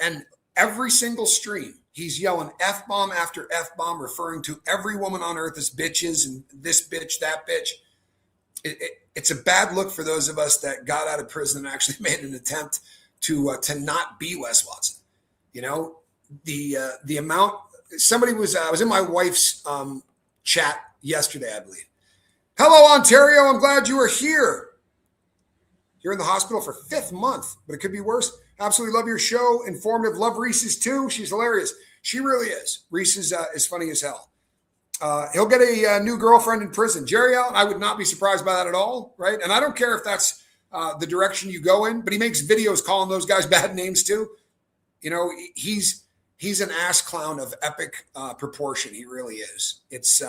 And every single stream, he's yelling F-bomb after F-bomb, referring to every woman on earth as bitches and this bitch, that bitch. It's a bad look for those of us that got out of prison and actually made an attempt to not be Wes Watson. The amount somebody was I was in my wife's chat yesterday, I believe. Hello, Ontario. I'm glad you are here. You're in the hospital for 5th month, but it could be worse. Absolutely love your show. Informative. Love Reese's too. She's hilarious. She really is. Reese is funny as hell. He'll get a new girlfriend in prison. Jerry Allen, I would not be surprised by that at all, right? And I don't care if that's the direction you go in, but he makes videos calling those guys bad names too. He's an ass clown of epic proportion. He really is. It's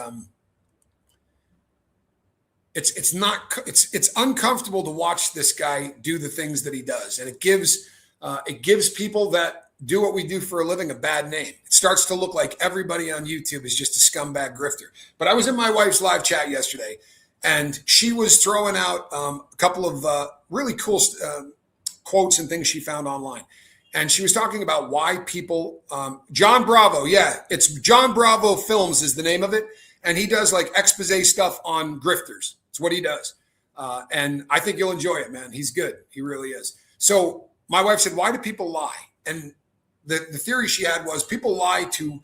uncomfortable to watch this guy do the things that he does, and it gives people that do what we do for a living a bad name. It starts to look like everybody on YouTube is just a scumbag grifter. But I was in my wife's live chat yesterday, and she was throwing out a couple of really cool quotes and things she found online. And she was talking about why people, John Bravo, it's John Bravo Films is the name of it. And he does like expose stuff on grifters. It's what he does. And I think you'll enjoy it, man. He's good. He really is. So my wife said, why do people lie? And the theory she had was people lie to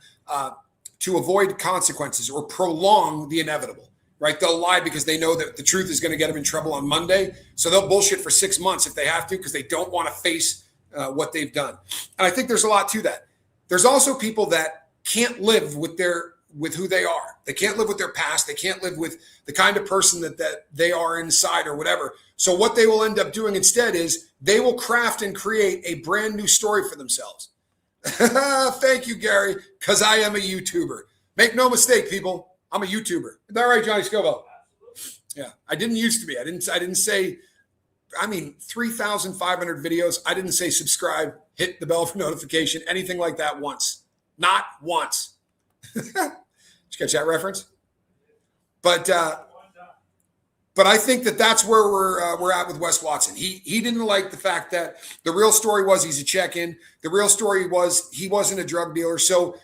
avoid consequences or prolong the inevitable, right? They'll lie because they know that the truth is going to get them in trouble on Monday. So they'll bullshit for 6 months if they have to because they don't want to face what they've done. And I think there's a lot to that. There's also people that can't live with who they are. They can't live with their past. They can't live with the kind of person that they are inside or whatever. So what they will end up doing instead is they will craft and create a brand new story for themselves. Thank you, Gary, because I am a YouTuber. Make no mistake, people. I'm a YouTuber. Is that right, Johnny Scoville? Yeah, I didn't used to be. I didn't say, 3,500 videos. I didn't say subscribe, hit the bell for notification, anything like that once. Not once. Did you catch that reference? But I think that's where we're at with Wes Watson. He didn't like the fact that the real story was he's a check-in. The real story was he wasn't a drug dealer. So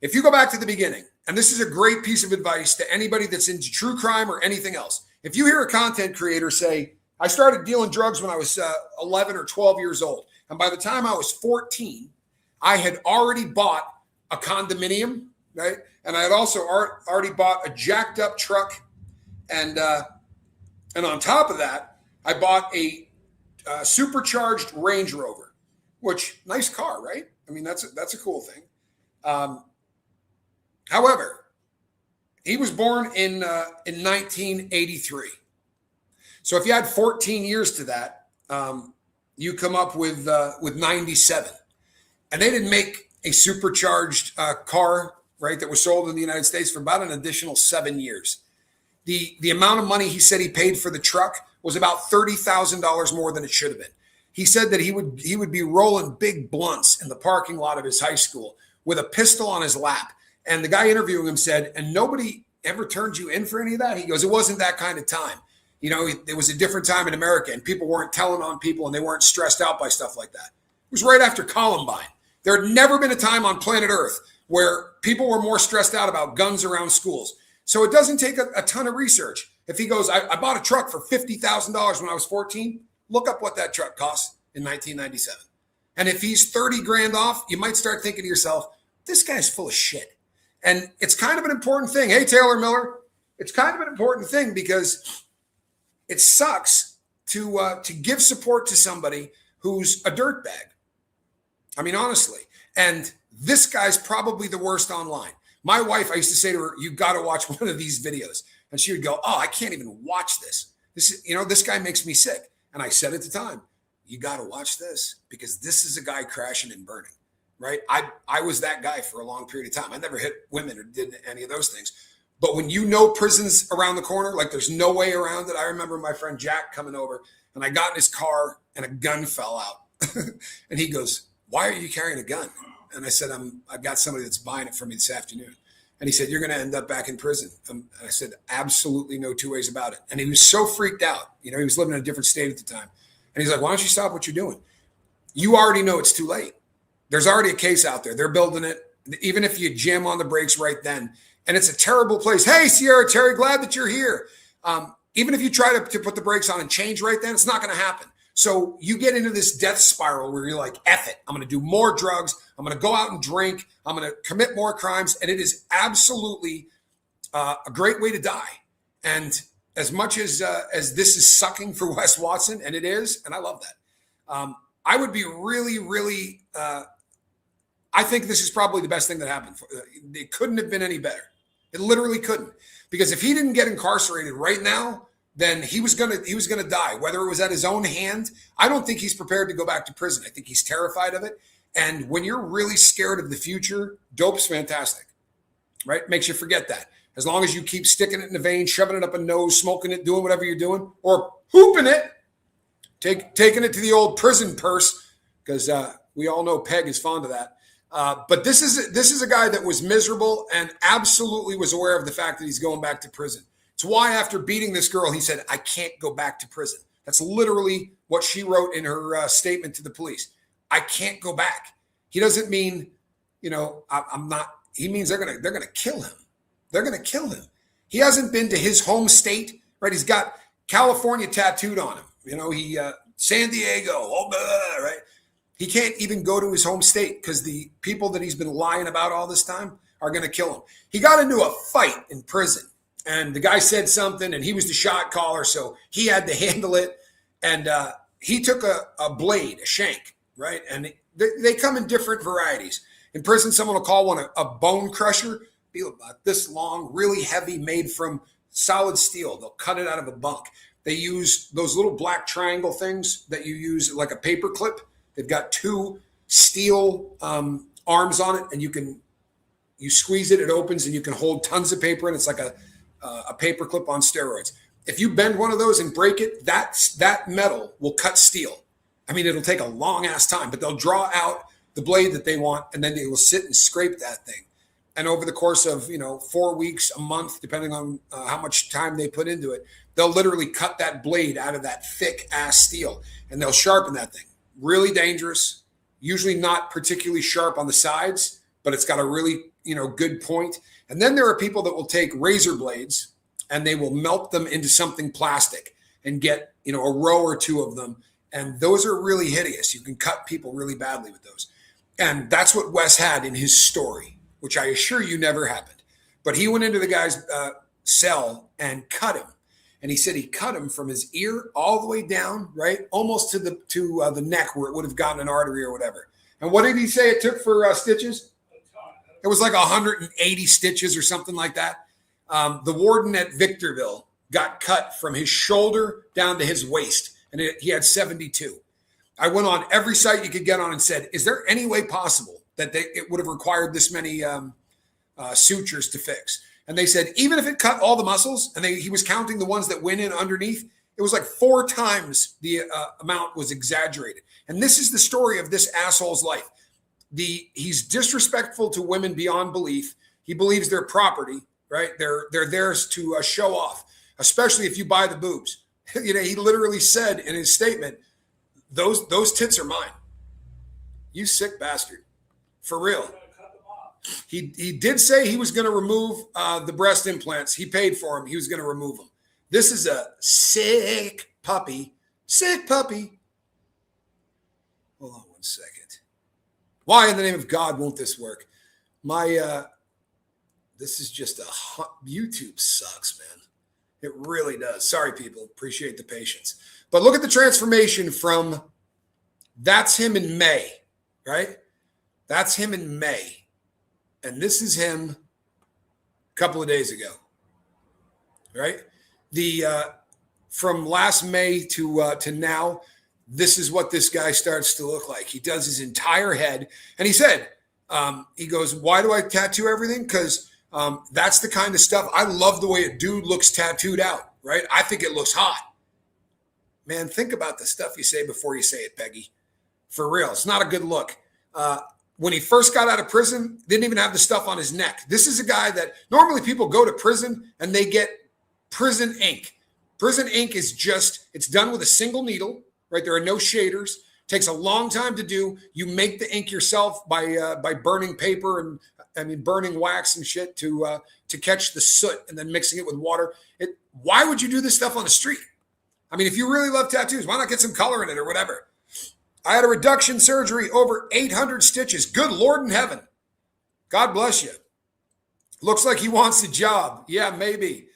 if you go back to the beginning, and this is a great piece of advice to anybody that's into true crime or anything else. If you hear a content creator say, I started dealing drugs when I was 11 or 12 years old, and by the time I was 14, I had already bought a condominium, right? And I had also already bought a jacked up truck. And on top of that, I bought a supercharged Range Rover, which nice car, right? I mean, that's a cool thing. However, he was born in 1983. So if you add 14 years to that, you come up with 97. And they didn't make a supercharged car, right, that was sold in the United States for about an additional 7 years. The amount of money he said he paid for the truck was about $30,000 more than it should have been. He said that he would be rolling big blunts in the parking lot of his high school with a pistol on his lap. And the guy interviewing him said, and nobody ever turned you in for any of that? He goes, it wasn't that kind of time. It was a different time in America, and people weren't telling on people, and they weren't stressed out by stuff like that. It was right after Columbine. There had never been a time on planet Earth where people were more stressed out about guns around schools. So it doesn't take a ton of research. If he goes, I bought a truck for $50,000 when I was 14, look up what that truck cost in 1997. And if he's 30 grand off, you might start thinking to yourself, this guy's full of shit. And it's kind of an important thing. Hey, Taylor Miller, it's kind of an important thing because it sucks to give support to somebody who's a dirtbag. I mean, honestly. And this guy's probably the worst online. My wife, I used to say to her, you got to watch one of these videos. And she would go, oh, I can't even watch this. This guy makes me sick. And I said at the time, you got to watch this because this is a guy crashing and burning, right? I was that guy for a long period of time. I never hit women or did any of those things. But when you know prison's around the corner, like there's no way around it. I remember my friend Jack coming over and I got in his car and a gun fell out. And he goes, why are you carrying a gun? And I said, I've got somebody that's buying it for me this afternoon. And he said, you're going to end up back in prison. And I said, absolutely no two ways about it. And he was so freaked out. He was living in a different state at the time. And he's like, why don't you stop what you're doing? You already know it's too late. There's already a case out there. They're building it. Even if you jam on the brakes right then. And it's a terrible place. Hey, Sierra Terry, glad that you're here. Even if you try to put the brakes on and change right then, it's not going to happen. So you get into this death spiral where you're like, F it. I'm going to do more drugs. I'm going to go out and drink. I'm going to commit more crimes. And it is absolutely a great way to die. And as much as this is sucking for Wes Watson, and it is, and I love that, I would be really, really, I think this is probably the best thing that happened. It couldn't have been any better. It literally couldn't. Because if he didn't get incarcerated right now, then he was gonna die, whether it was at his own hand. I don't think he's prepared to go back to prison. I think he's terrified of it. And when you're really scared of the future, dope's fantastic, right? Makes you forget that. As long as you keep sticking it in the vein, shoving it up a nose, smoking it, doing whatever you're doing, or hooping it, taking it to the old prison purse, because we all know Peg is fond of that. But this is a guy that was miserable and absolutely was aware of the fact that he's going back to prison. It's why after beating this girl, he said, I can't go back to prison. That's literally what she wrote in her statement to the police. I can't go back. He doesn't mean, I'm not, he means they're going to kill him. They're going to kill him. He hasn't been to his home state, right? He's got California tattooed on him. San Diego, right? He can't even go to his home state because the people that he's been lying about all this time are going to kill him. He got into a fight in prison. And the guy said something, and he was the shot caller, so he had to handle it. And he took a blade, a shank, right? And they come in different varieties. In prison, someone will call one a bone crusher. Be about this long, really heavy, made from solid steel. They'll cut it out of a bunk. They use those little black triangle things that you use like a paper clip. They've got two steel arms on it, and you squeeze it, it opens, and you can hold tons of paper, and it's like a paper clip on steroids. If you bend one of those and break it, that metal will cut steel. I mean, it'll take a long ass time, but they'll draw out the blade that they want, and then they will sit and scrape that thing. And over the course of 4 weeks, a month, depending on how much time they put into it, they'll literally cut that blade out of that thick ass steel, and they'll sharpen that thing. Really dangerous. Usually not particularly sharp on the sides, but it's got a really good point. And then there are people that will take razor blades and they will melt them into something plastic and get, a row or two of them. And those are really hideous. You can cut people really badly with those. And that's what Wes had in his story, which I assure you never happened. But he went into the guy's cell and cut him. And he said he cut him from his ear all the way down, right? Almost to the neck where it would have gotten an artery or whatever. And what did he say it took for stitches? It was like 180 stitches or something like that. The warden at Victorville got cut from his shoulder down to his waist, and he had 72. I went on every site you could get on and said, is there any way possible that it would have required this many sutures to fix? And they said, even if it cut all the muscles, and he was counting the ones that went in underneath, it was like 4 times the amount was exaggerated. And this is the story of this asshole's life. He's disrespectful to women beyond belief. He believes they're property, right? They're theirs to show off, especially if you buy the boobs. He literally said in his statement, those tits are mine. You sick bastard. For real. He did say he was going to remove the breast implants. He paid for them. He was going to remove them. This is a sick puppy. Sick puppy. Hold on 1 second. Why in the name of God won't this work? My This is just YouTube sucks, man. It really does. Sorry, people. Appreciate the patience. But look at the transformation from that's him in May, right? That's him in May. And this is him a couple of days ago, right? From last May to now, this is what this guy starts to look like. He does his entire head. And he said, he goes, why do I tattoo everything? Because that's the kind of stuff. I love the way a dude looks tattooed out, right? I think it looks hot. Man, think about the stuff you say before you say it, Peggy. For real, it's not a good look. When he first got out of prison, didn't even have the stuff on his neck. This is a guy that normally people go to prison and they get prison ink. Prison ink is just, it's done with a single needle, right? There are no shaders. Takes a long time to do. You make the ink yourself by burning paper and burning wax and shit to catch the soot and then mixing it with water. Why would you do this stuff on the street? I mean, if you really love tattoos, why not get some color in it or whatever? I had a reduction surgery, over 800 stitches. Good Lord in heaven. God bless you. Looks like he wants the job. Yeah, maybe.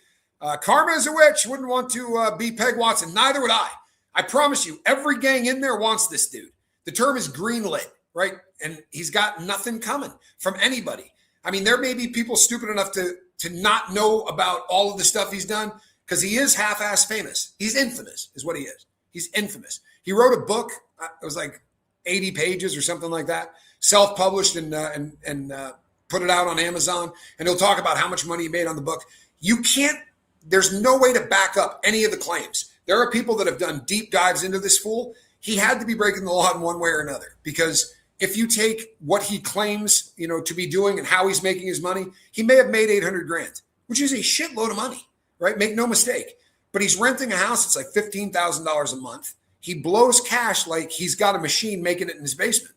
Karma is a witch. Wouldn't want to be Peg Watson. Neither would I. I promise you, every gang in there wants this dude. The term is greenlit, right? And he's got nothing coming from anybody. I mean, there may be people stupid enough to not know about all of the stuff he's done because he is half-ass famous. He's infamous is what he is. He's infamous. He wrote a book. It was like 80 pages or something like that, self-published and put it out on Amazon. And he'll talk about how much money he made on the book. There's no way to back up any of the claims. There are people that have done deep dives into this fool. He had to be breaking the law in one way or another, because if you take what he claims, to be doing and how he's making his money, he may have made 800 grand, which is a shitload of money, right? Make no mistake. But he's renting a house. It's like $15,000 a month. He blows cash like he's got a machine making it in his basement.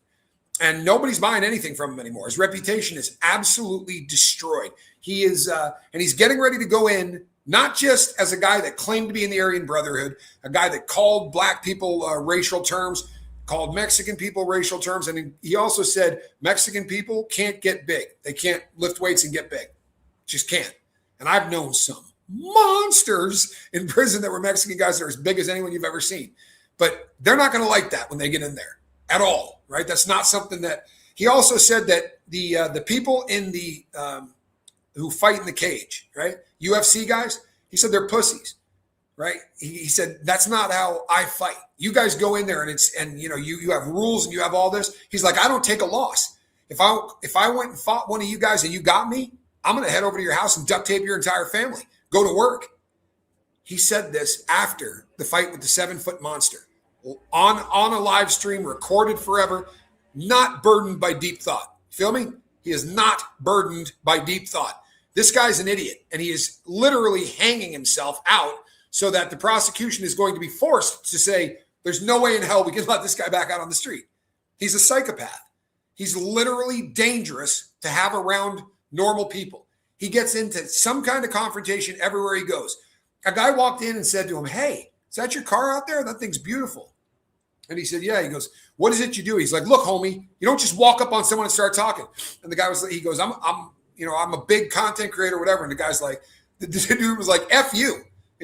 And nobody's buying anything from him anymore. His reputation is absolutely destroyed. He is, and he's getting ready to go in, not just as a guy that claimed to be in the Aryan Brotherhood, a guy that called black people racial terms, called Mexican people racial terms. And he also said Mexican people can't get big. They can't lift weights and get big. Just can't. And I've known some monsters in prison that were Mexican guys that are as big as anyone you've ever seen. But they're not going to like that when they get in there at all, right? That's not something that – he also said that the people in the who fight in the cage, right, UFC guys, he said they're pussies, right? He said that's not how I fight. You guys go in there and you have rules and you have all this. He's like, I don't take a loss. If I went and fought one of you guys and you got me, I'm going to head over to your house and duct tape your entire family. Go to work. He said this after the fight with the 7-foot monster on a live stream, recorded forever, not burdened by deep thought. Feel me? He is not burdened by deep thought. This guy's an idiot, and he is literally hanging himself out so that the prosecution is going to be forced to say, there's no way in hell we can let this guy back out on the street. He's a psychopath. He's literally dangerous to have around normal people. He gets into some kind of confrontation everywhere he goes. A guy walked in and said to him, hey, is that your car out there? That thing's beautiful. And he said, yeah. He goes, what is it you do? He's like, look, homie, you don't just walk up on someone and start talking. And the guy he goes, I'm a big content creator, whatever. And the guy's like, the dude was like, F you.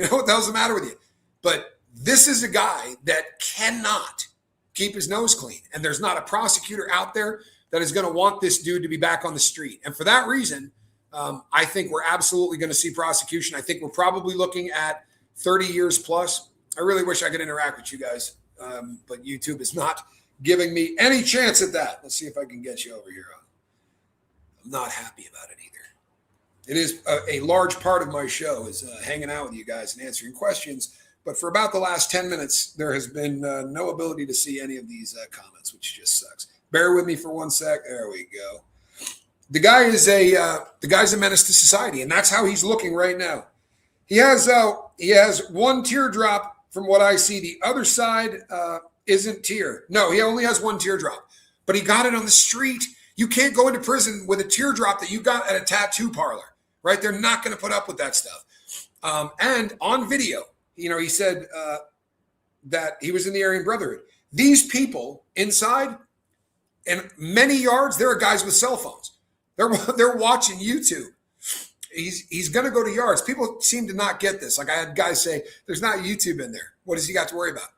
What the hell's the matter with you? But this is a guy that cannot keep his nose clean. And there's not a prosecutor out there that is going to want this dude to be back on the street. And for that reason, I think we're absolutely going to see prosecution. I think we're probably looking at 30 years plus. I really wish I could interact with you guys, but YouTube is not giving me any chance at that. Let's see if I can get you over here. I'm not happy about it either. It is a large part of my show is hanging out with you guys and answering questions. But for about the last 10 minutes, there has been no ability to see any of these comments, which just sucks. Bear with me for 1 sec. There we go. The guy's a menace to society, and that's how he's looking right now. He has one teardrop from what I see. The other side isn't tear. No, he only has one teardrop, but he got it on the street. You can't go into prison with a teardrop that you got at a tattoo parlor, right? They're not going to put up with that stuff. And on video, he said that he was in the Aryan Brotherhood. These people inside, in many yards, there are guys with cell phones. They're watching YouTube. he's going to go to yards. People seem to not get this. Like I had guys say, there's not YouTube in there. What does he got to worry about?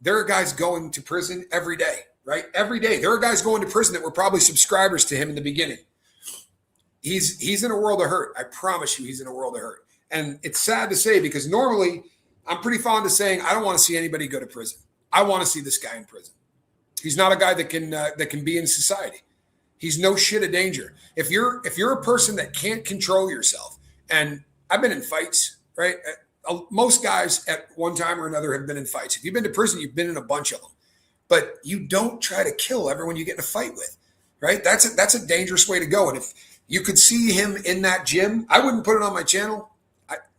There are guys going to prison every day, right? Every day. There are guys going to prison that were probably subscribers to him in the beginning. He's in a world of hurt. I promise you he's in a world of hurt. And it's sad to say because normally I'm pretty fond of saying I don't want to see anybody go to prison. I want to see this guy in prison. He's not a guy that can be in society. He's no shit of danger. If you're a person that can't control yourself, and I've been in fights, right? Most guys at one time or another have been in fights. If you've been to prison, you've been in a bunch of them. But you don't try to kill everyone you get in a fight with, right? That's a dangerous way to go. And if you could see him in that gym, I wouldn't put it on my channel.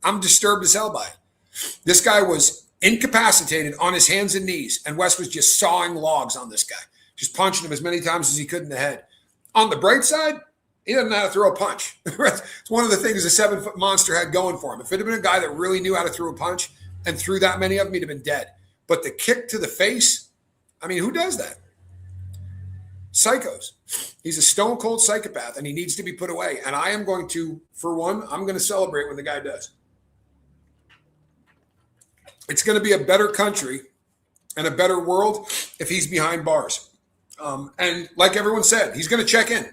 I'm disturbed as hell by it. This guy was incapacitated on his hands and knees, and Wes was just sawing logs on this guy, just punching him as many times as he could in the head. On the bright side, he doesn't know how to throw a punch. It's one of the things a 7-foot monster had going for him. If it had been a guy that really knew how to throw a punch and threw that many of them, he'd have been dead. But the kick to the face, I mean, who does that? Psychos. He's a stone cold psychopath and he needs to be put away. And I am going to, for one, I'm going to celebrate when the guy does. It's going to be a better country and a better world if he's behind bars. And like everyone said, he's going to check in.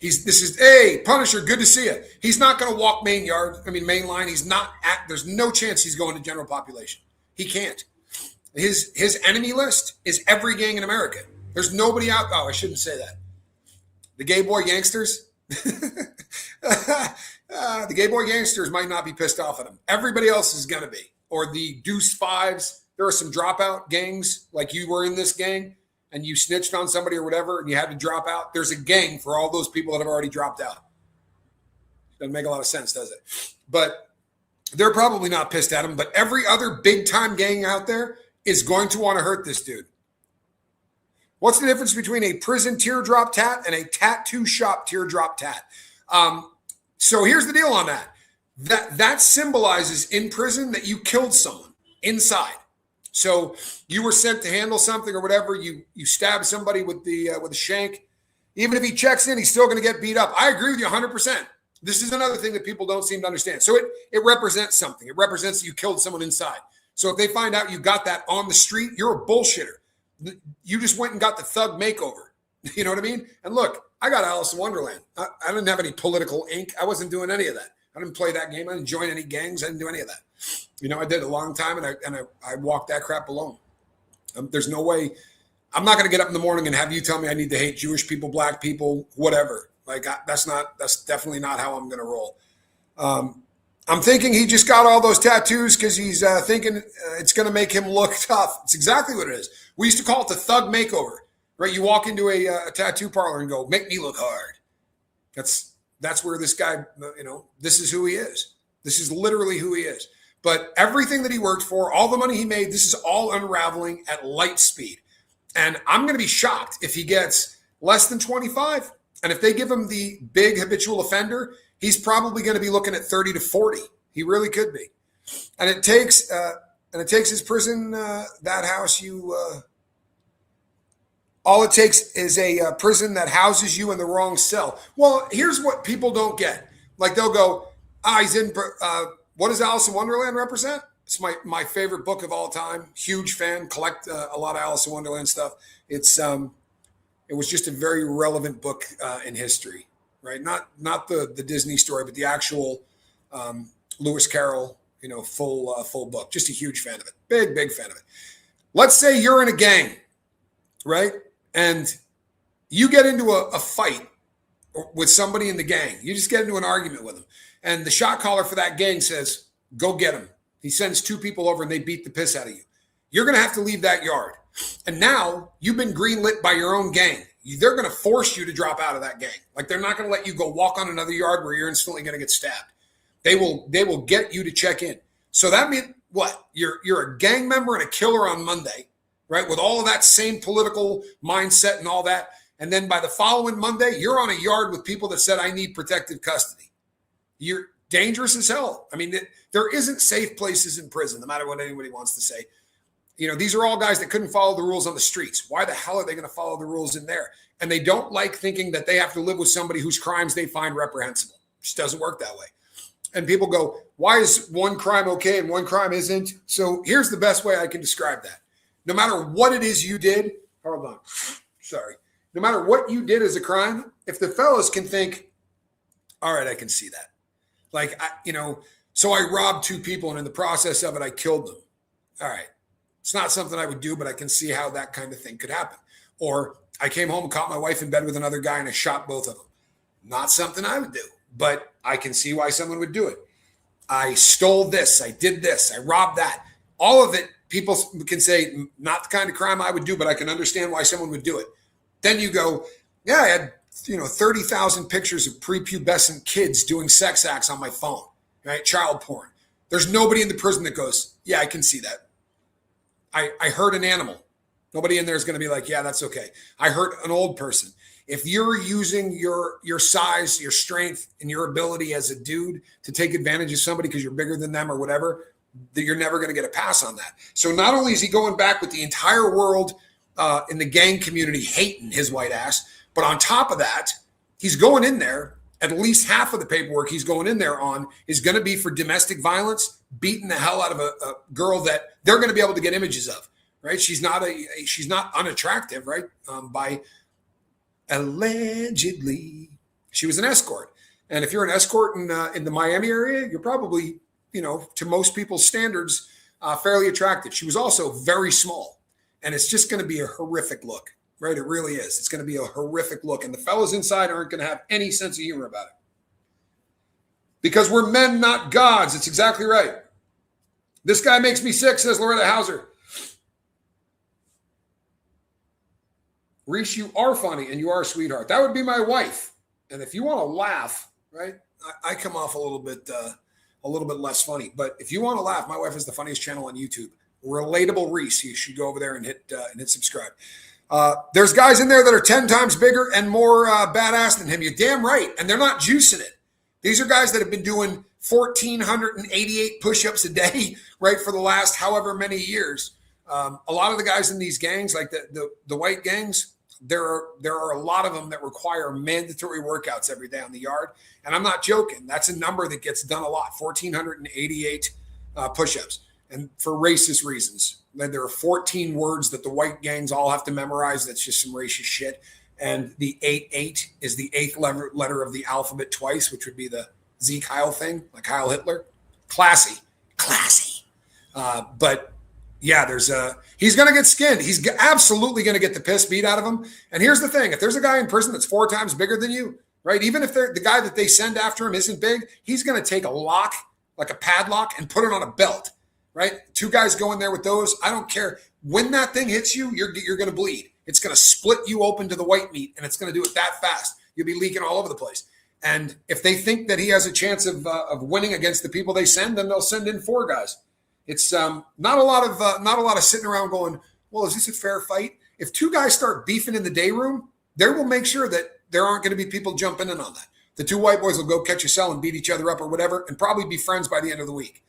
Hey, Punisher, good to see you. He's not going to walk main line. There's no chance he's going to general population. He can't. His enemy list is every gang in America. There's nobody out. Oh, I shouldn't say that. The gay boy gangsters. The gay boy gangsters might not be pissed off at him. Everybody else is going to be. Or the Deuce Fives. There are some dropout gangs, like you were in this gang, and you snitched on somebody or whatever, and you had to drop out. There's a gang for all those people that have already dropped out. Doesn't make a lot of sense, does it? But they're probably not pissed at him. But every other big-time gang out there is going to want to hurt this dude. What's the difference between a prison teardrop tat and a tattoo shop teardrop tat? So here's the deal on that. That symbolizes in prison that you killed someone inside. So you were sent to handle something or whatever. You stab somebody with a shank. Even if he checks in, he's still going to get beat up. I agree with you 100%. This is another thing that people don't seem to understand. So it represents something. It represents that you killed someone inside. So if they find out you got that on the street, you're a bullshitter. You just went and got the thug makeover. You know what I mean? And look, I got Alice in Wonderland. I didn't have any political ink. I wasn't doing any of that. I didn't play that game. I didn't join any gangs. I didn't do any of that. You know, I did a long time, and I walked that crap alone. There's no way. I'm not going to get up in the morning and have you tell me I need to hate Jewish people, black people, whatever. Like that's definitely not how I'm going to roll. I'm thinking he just got all those tattoos because he's thinking it's going to make him look tough. It's exactly what it is. We used to call it the thug makeover, right? You walk into a tattoo parlor and go, make me look hard. That's where this guy, this is who he is. This is literally who he is. But everything that he worked for, all the money he made, this is all unraveling at light speed. And I'm going to be shocked if he gets less than 25. And if they give him the big habitual offender, he's probably going to be looking at 30 to 40. He really could be. And it takes his prison, that house all it takes is a prison that houses you in the wrong cell. Well, here's what people don't get. Like they'll go, he's in, what does Alice in Wonderland represent? It's my favorite book of all time. Huge fan, collect a lot of Alice in Wonderland stuff. It was just a very relevant book in history, right? Not the Disney story, but the actual Lewis Carroll, full book. Just a huge fan of it. Big fan of it. Let's say you're in a gang, right? And you get into a fight with somebody in the gang. You just get into an argument with them. And the shot caller for that gang says, go get him. He sends 2 people over and they beat the piss out of you. You're going to have to leave that yard. And now you've been greenlit by your own gang. They're going to force you to drop out of that gang. Like they're not going to let you go walk on another yard where you're instantly going to get stabbed. They will get you to check in. So that means what? You're a gang member and a killer on Monday, right? With all of that same political mindset and all that. And then by the following Monday, you're on a yard with people that said, I need protective custody. You're dangerous as hell. I mean, there isn't safe places in prison, no matter what anybody wants to say. These are all guys that couldn't follow the rules on the streets. Why the hell are they going to follow the rules in there? And they don't like thinking that they have to live with somebody whose crimes they find reprehensible. just doesn't work that way. And people go, why is one crime okay and one crime isn't? So here's the best way I can describe that. No matter what it is you did, hold on, sorry. No matter what you did as a crime, if the fellas can think, all right, I can see that. Like, so I robbed two people and in the process of it, I killed them. All right. It's not something I would do, but I can see how that kind of thing could happen. Or I came home and caught my wife in bed with another guy and I shot both of them. Not something I would do, but I can see why someone would do it. I stole this. I did this. I robbed that. All of it, people can say, not the kind of crime I would do, but I can understand why someone would do it. Then you go, yeah, I had 30,000 pictures of prepubescent kids doing sex acts on my phone, right? Child porn. There's nobody in the prison that goes, yeah, I can see that. I hurt an animal. Nobody in there is going to be like, yeah, that's okay. I hurt an old person. If you're using your size, your strength, and your ability as a dude to take advantage of somebody because you're bigger than them or whatever, you're never going to get a pass on that. So not only is he going back with the entire world in the gang community hating his white ass, but on top of that, he's going in there. At least half of the paperwork he's going in there on is going to be for domestic violence, beating the hell out of a girl that they're going to be able to get images of, right? She's not unattractive, right? By allegedly, she was an escort. And if you're an escort in the Miami area, you're probably, to most people's standards, fairly attractive. She was also very small, and it's just going to be a horrific look. Right, it really is. It's going to be a horrific look. And the fellas inside aren't going to have any sense of humor about it. Because we're men, not gods. It's exactly right. This guy makes me sick, says Loretta Hauser. Reese, you are funny and you are a sweetheart. That would be my wife. And if you want to laugh, right, I come off a little bit less funny. But if you want to laugh, my wife is the funniest channel on YouTube. Relatable Reese. You should go over there and hit subscribe. There's guys in there that are 10 times bigger and more badass than him. You're damn right. And they're not juicing it. These are guys that have been doing 1,488 push-ups a day, right, for the last however many years. A lot of the guys in these gangs, like the white gangs, there are a lot of them that require mandatory workouts every day on the yard. And I'm not joking. That's a number that gets done a lot, 1,488 push-ups. And for racist reasons. There are 14 words that the white gangs all have to memorize. That's just some racist shit. And the 8-8 is the eighth letter of the alphabet twice, which would be the Zeke Heil thing, like Heil Hitler. Classy. But yeah, he's going to get skinned. He's absolutely going to get the piss beat out of him. And here's the thing. If there's a guy in prison that's 4 times bigger than you, right, even if the guy that they send after him isn't big, he's going to take a lock, like a padlock, and put it on a belt. Right? 2 guys go in there with those. I don't care. When that thing hits you, you're going to bleed. It's going to split you open to the white meat, and it's going to do it that fast. You'll be leaking all over the place. And if they think that he has a chance of winning against the people they send, then they'll send in 4 guys. It's not a lot of sitting around going, well, is this a fair fight? If 2 guys start beefing in the day room, they will make sure that there aren't going to be people jumping in on that. The 2 white boys will go catch a cell and beat each other up or whatever, and probably be friends by the end of the week.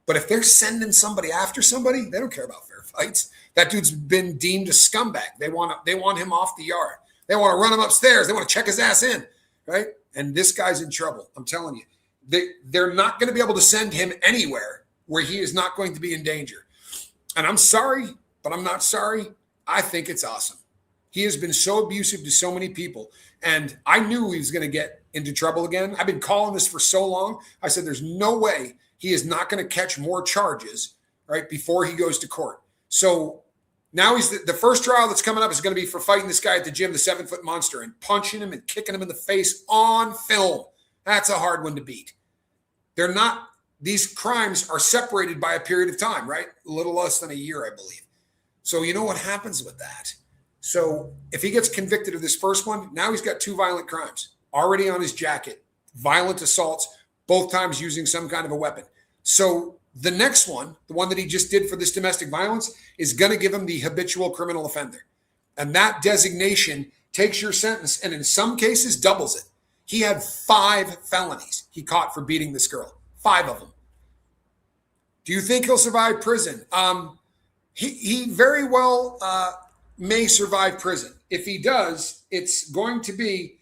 But if they're sending somebody after somebody, they don't care about fair fights. That dude's been deemed a scumbag. They want him off the yard. They want to run him upstairs. They want to check his ass in, right? And this guy's in trouble. I'm telling you. They're not going to be able to send him anywhere where he is not going to be in danger. And I'm sorry, but I'm not sorry. I think it's awesome. He has been so abusive to so many people. And I knew he was going to get into trouble again. I've been calling this for so long. I said, there's no way he is not going to catch more charges, right, before he goes to court. So now he's the first trial that's coming up is going to be for fighting this guy at the gym, the 7-foot monster, and punching him and kicking him in the face on film. That's a hard one to beat. These crimes are separated by a period of time, right? A little less than a year, I believe. So you know what happens with that. So if he gets convicted of this first one, now he's got 2 violent crimes already on his jacket, violent assaults, both times using some kind of a weapon. So the next one, the one that he just did for this domestic violence, is going to give him the habitual criminal offender. And that designation takes your sentence and in some cases doubles it. He had 5 felonies he caught for beating this girl. 5 of them. Do you think he'll survive prison? He very well may survive prison. If he does, it's going to be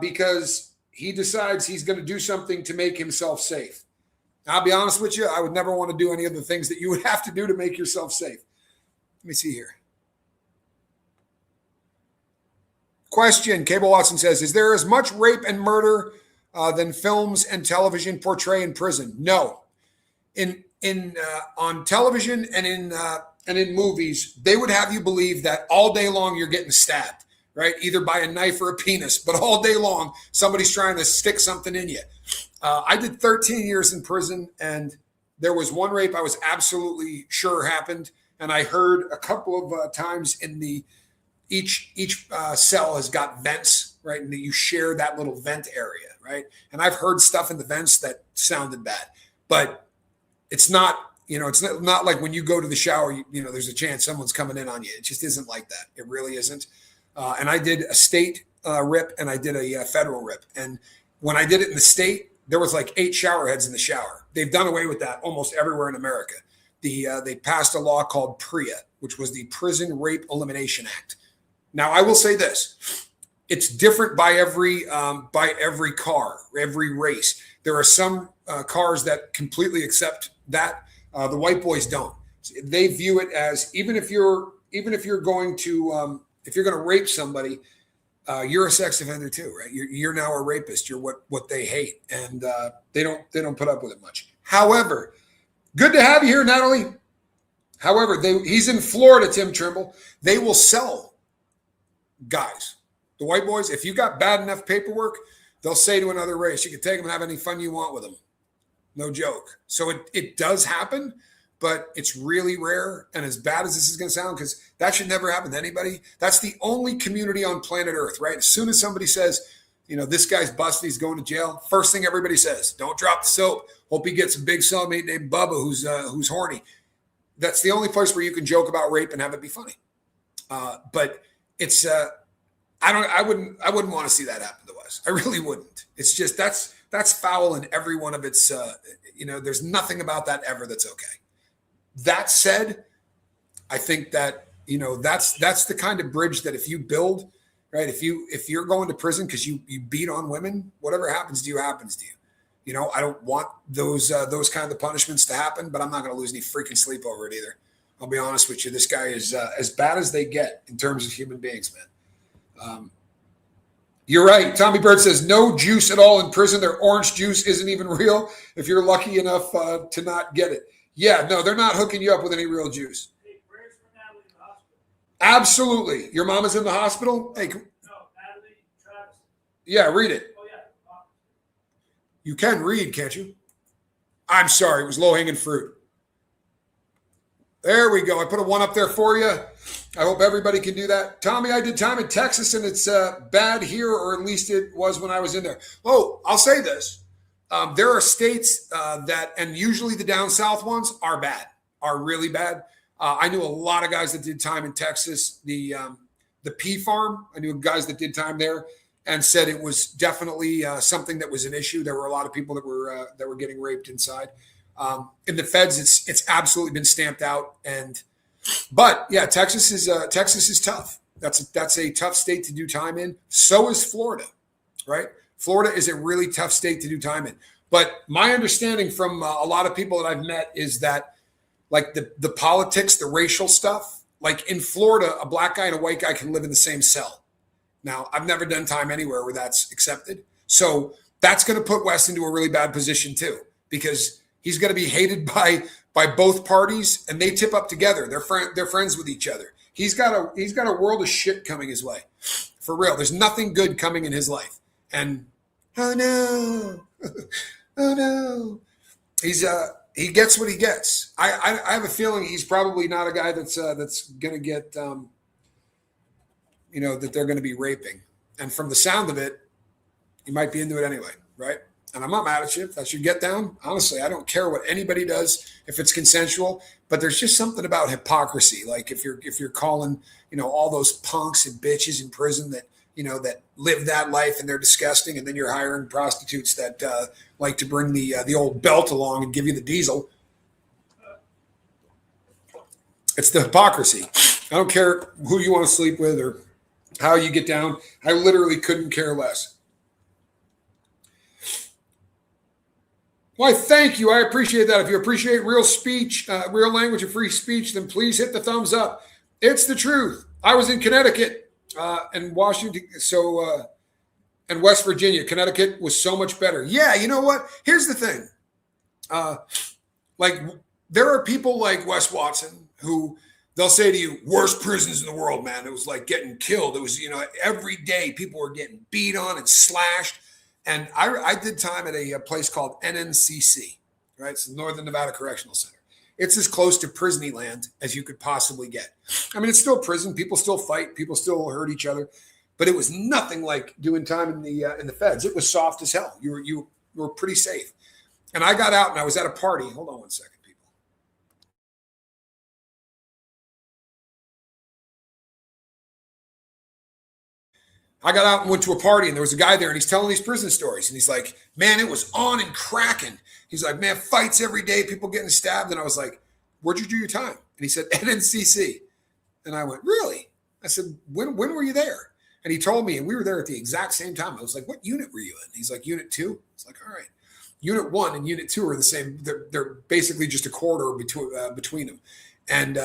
because he decides he's going to do something to make himself safe. I'll be honest with you, I would never want to do any of the things that you would have to do to make yourself safe. Let me see here. Question, Cable Watson says, is there as much rape and murder than films and television portray in prison? No. On television and in movies, they would have you believe that all day long you're getting stabbed, right? Either by a knife or a penis, but all day long somebody's trying to stick something in you. I did 13 years in prison, and there was one rape I was absolutely sure happened, and I heard a couple of times in the each cell has got vents, right? And you share that little vent area, right? And I've heard stuff in the vents that sounded bad, but it's not, it's not like when you go to the shower, there's a chance someone's coming in on you. It just isn't like that. It really isn't. And I did a state rip and I did a federal rip. And when I did it in the state, there was like 8 shower heads in the shower. They've done away with that almost everywhere in America. They passed a law called PREA, which was the Prison Rape Elimination Act. Now, I will say this. It's different by every car, every race. There are some cars that completely accept that. The white boys don't. They view it as even if you're going to rape somebody, you're a sex offender too, right? You're now a rapist. You're what they hate, and they don't put up with it much. However, good to have you here, Natalie. However, he's in Florida, Tim Trimble. They will sell guys. The white boys, if you got bad enough paperwork, they'll say to another race, you can take them and have any fun you want with them. No joke. So it does happen, but it's really rare. And as bad as this is going to sound, because that should never happen to anybody, that's the only community on planet Earth, right? As soon as somebody says, this guy's busted, he's going to jail, first thing everybody says, don't drop the soap. Hope he gets a big cellmate named Bubba who's horny. That's the only place where you can joke about rape and have it be funny. But it's I wouldn't want to see that happen to us. I really wouldn't. It's just that's foul in every one of its there's nothing about that ever that's okay. That said, I think that that's the kind of bridge that if you build, right, if you're going to prison because you beat on women, whatever happens to you happens to you. I don't want those kind of punishments to happen, but I'm not going to lose any freaking sleep over it either. I'll be honest with you. This guy is as bad as they get in terms of human beings, man. You're right. Tommy Bird says no juice at all in prison. Their orange juice isn't even real if you're lucky enough to not get it. Yeah, no, they're not hooking you up with any real juice. Hey, prayers for Natalie in the hospital. Absolutely. Your mom is in the hospital? Hey, No, Natalie Travis. Yeah, read it. Oh, yeah. You can read, can't you? I'm sorry. It was low-hanging fruit. There we go. I put a 1 up there for you. I hope everybody can do that. Tommy, I did time in Texas, and it's bad here, or at least it was when I was in there. Oh, I'll say this. There are states that, and usually the down south ones are bad, are really bad. I knew a lot of guys that did time in Texas. The pea farm, I knew guys that did time there and said it was definitely something that was an issue. There were a lot of people that were getting raped inside. In the feds, it's absolutely been stamped out. But yeah, Texas is tough. That's a tough state to do time in. So is Florida, right? Florida is a really tough state to do time in. But my understanding from a lot of people that I've met is that like the politics, the racial stuff, like in Florida, a black guy and a white guy can live in the same cell. Now, I've never done time anywhere where that's accepted. So that's going to put Wes into a really bad position too, because he's going to be hated by both parties, and they tip up together. They're friends with each other. He's got a world of shit coming his way, for real. There's nothing good coming in his life, and oh no, oh no, he gets what he gets. I have a feeling he's probably not a guy that's going to get that they're going to be raping, and from the sound of it, he might be into it anyway, right? And I'm not mad at you. If that's your get down, honestly, I don't care what anybody does if it's consensual. But there's just something about hypocrisy. Like if you're calling, all those punks and bitches in prison that live that life and they're disgusting, and then you're hiring prostitutes that like to bring the old belt along and give you the diesel. It's the hypocrisy. I don't care who you want to sleep with or how you get down. I literally couldn't care less. Why, thank you. I appreciate that. If you appreciate real speech, real language, and free speech, then please hit the thumbs up. It's the truth. I was in Connecticut and Washington, and West Virginia. Connecticut was so much better. Yeah, you know what? Here's the thing. Like, there are people like Wes Watson who they'll say to you, worst prisons in the world, man. It was like getting killed. It was, every day people were getting beat on and slashed. And I did time at a place called NNCC, right? It's the Northern Nevada Correctional Center. It's as close to prisony land as you could possibly get. I mean, it's still prison. People still fight. People still hurt each other. But it was nothing like doing time in the feds. It was soft as hell. You were pretty safe. And I got out and I was at a party. Hold on one second, people. I got out and went to a party and there was a guy there and he's telling these prison stories. And he's like, man, it was on and cracking. He's like, man, fights every day, people getting stabbed. And I was like, where'd you do your time? And he said, NNCC. And I went, really? I said, when were you there? And he told me, and we were there at the exact same time. I was like, what unit were you in? He's like, Unit 2. It's like, all right. Unit 1 and Unit 2 are the same. They're basically just a corridor between them. And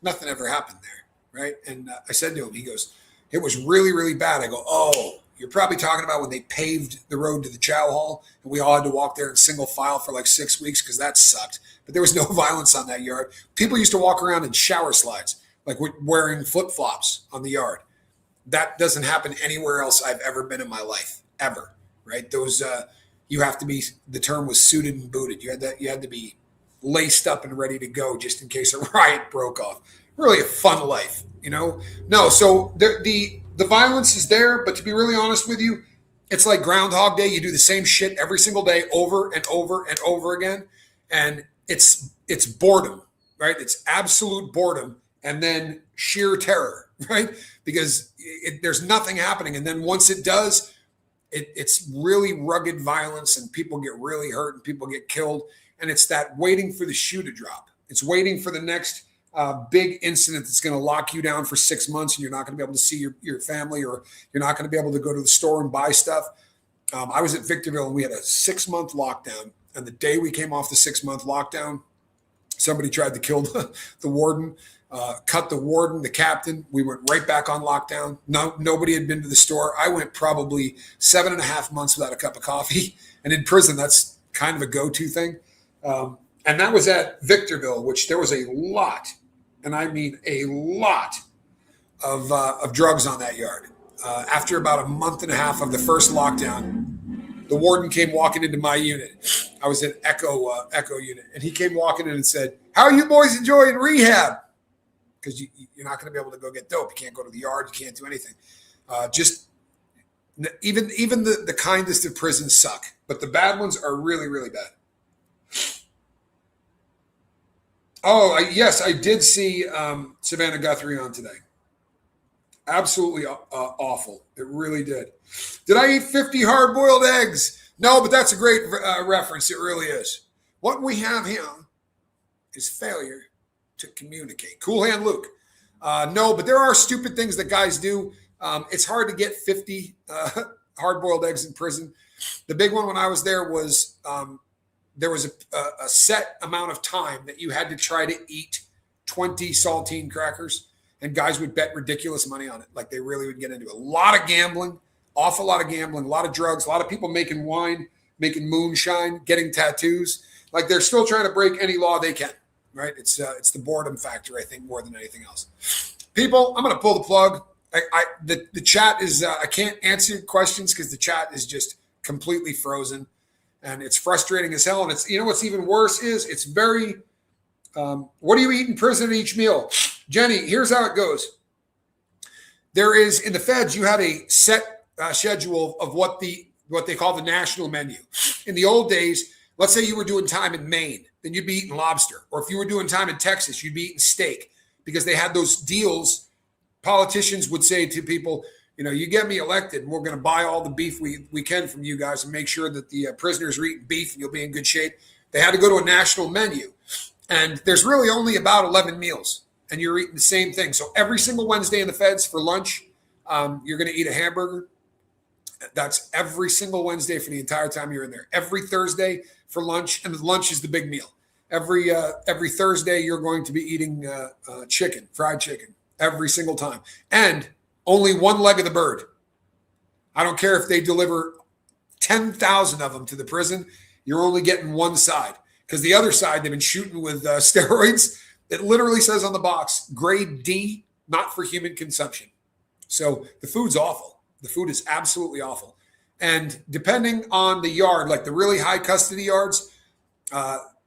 nothing ever happened there, right? And I said to him, he goes, it was really, really bad. I go, oh, you're probably talking about when they paved the road to the chow hall and we all had to walk there in single file for like 6 weeks because that sucked. But there was no violence on that yard. People used to walk around in shower slides, like wearing flip-flops on the yard. That doesn't happen anywhere else I've ever been in my life, ever, right? Those, you have to be, the term was suited and booted. You had to be laced up and ready to go just in case a riot broke off. Really a fun life, No, so the violence is there, but to be really honest with you, it's like Groundhog Day. You do the same shit every single day over and over and over again. And it's boredom, right? It's absolute boredom and then sheer terror, right? Because there's nothing happening. And then once it does, it's really rugged violence and people get really hurt and people get killed. And it's that waiting for the shoe to drop. It's waiting for the next big incident that's going to lock you down for 6 months and you're not going to be able to see your family or you're not going to be able to go to the store and buy stuff. I was at Victorville and we had a 6-month lockdown. And the day we came off the 6-month lockdown, somebody tried to kill the warden, cut the warden, the captain. We went right back on lockdown. Nobody had been to the store. I went probably 7.5 months without a cup of coffee. And in prison, that's kind of a go-to thing. And that was at Victorville, which there was a lot, and I mean a lot of drugs on that yard. After about a month and a half of the first lockdown, the warden came walking into my unit. I was in Echo unit, and he came walking in and said, "How are you boys enjoying rehab?" Because you're not going to be able to go get dope. You can't go to the yard. You can't do anything. Even the kindest of prisons suck, but the bad ones are really, really bad. Oh, yes, I did see Savannah Guthrie on today. Absolutely awful. It really did. Did I eat 50 hard-boiled eggs? No, but that's a great reference. It really is. What we have here is failure to communicate. Cool Hand Luke. No, but there are stupid things that guys do. It's hard to get 50 hard-boiled eggs in prison. The big one when I was there was there was a set amount of time that you had to try to eat 20 saltine crackers, and guys would bet ridiculous money on it. Like they really would get into it. A lot of gambling, awful lot of gambling, a lot of drugs, a lot of people making wine, making moonshine, getting tattoos. Like they're still trying to break any law they can, right? It's the boredom factor, I think, more than anything else. People, I'm going to pull the plug. The chat is, I can't answer questions because the chat is just completely frozen. And it's frustrating as hell. And it's, what's even worse is it's very, what do you eat in prison at each meal? Jenny, here's how it goes. There is, in the feds, you had a set schedule of what they call the national menu. In the old days, let's say you were doing time in Maine, then you'd be eating lobster. Or if you were doing time in Texas, you'd be eating steak because they had those deals. Politicians would say to people, you get me elected and we're going to buy all the beef we can from you guys and make sure that the prisoners are eating beef and you'll be in good shape. They had to go to a national menu. And there's really only about 11 meals and you're eating the same thing. So every single Wednesday in the feds for lunch, you're going to eat a hamburger. That's every single Wednesday for the entire time you're in there. Every Thursday for lunch, and lunch is the big meal. Every Thursday you're going to be eating chicken, fried chicken, every single time, and only one leg of the bird. I don't care if they deliver 10,000 of them to the prison. You're only getting one side, because the other side they've been shooting with steroids. It literally says on the box, grade D, not for human consumption. So the food's awful. The food is absolutely awful. And depending on the yard, like the really high custody yards,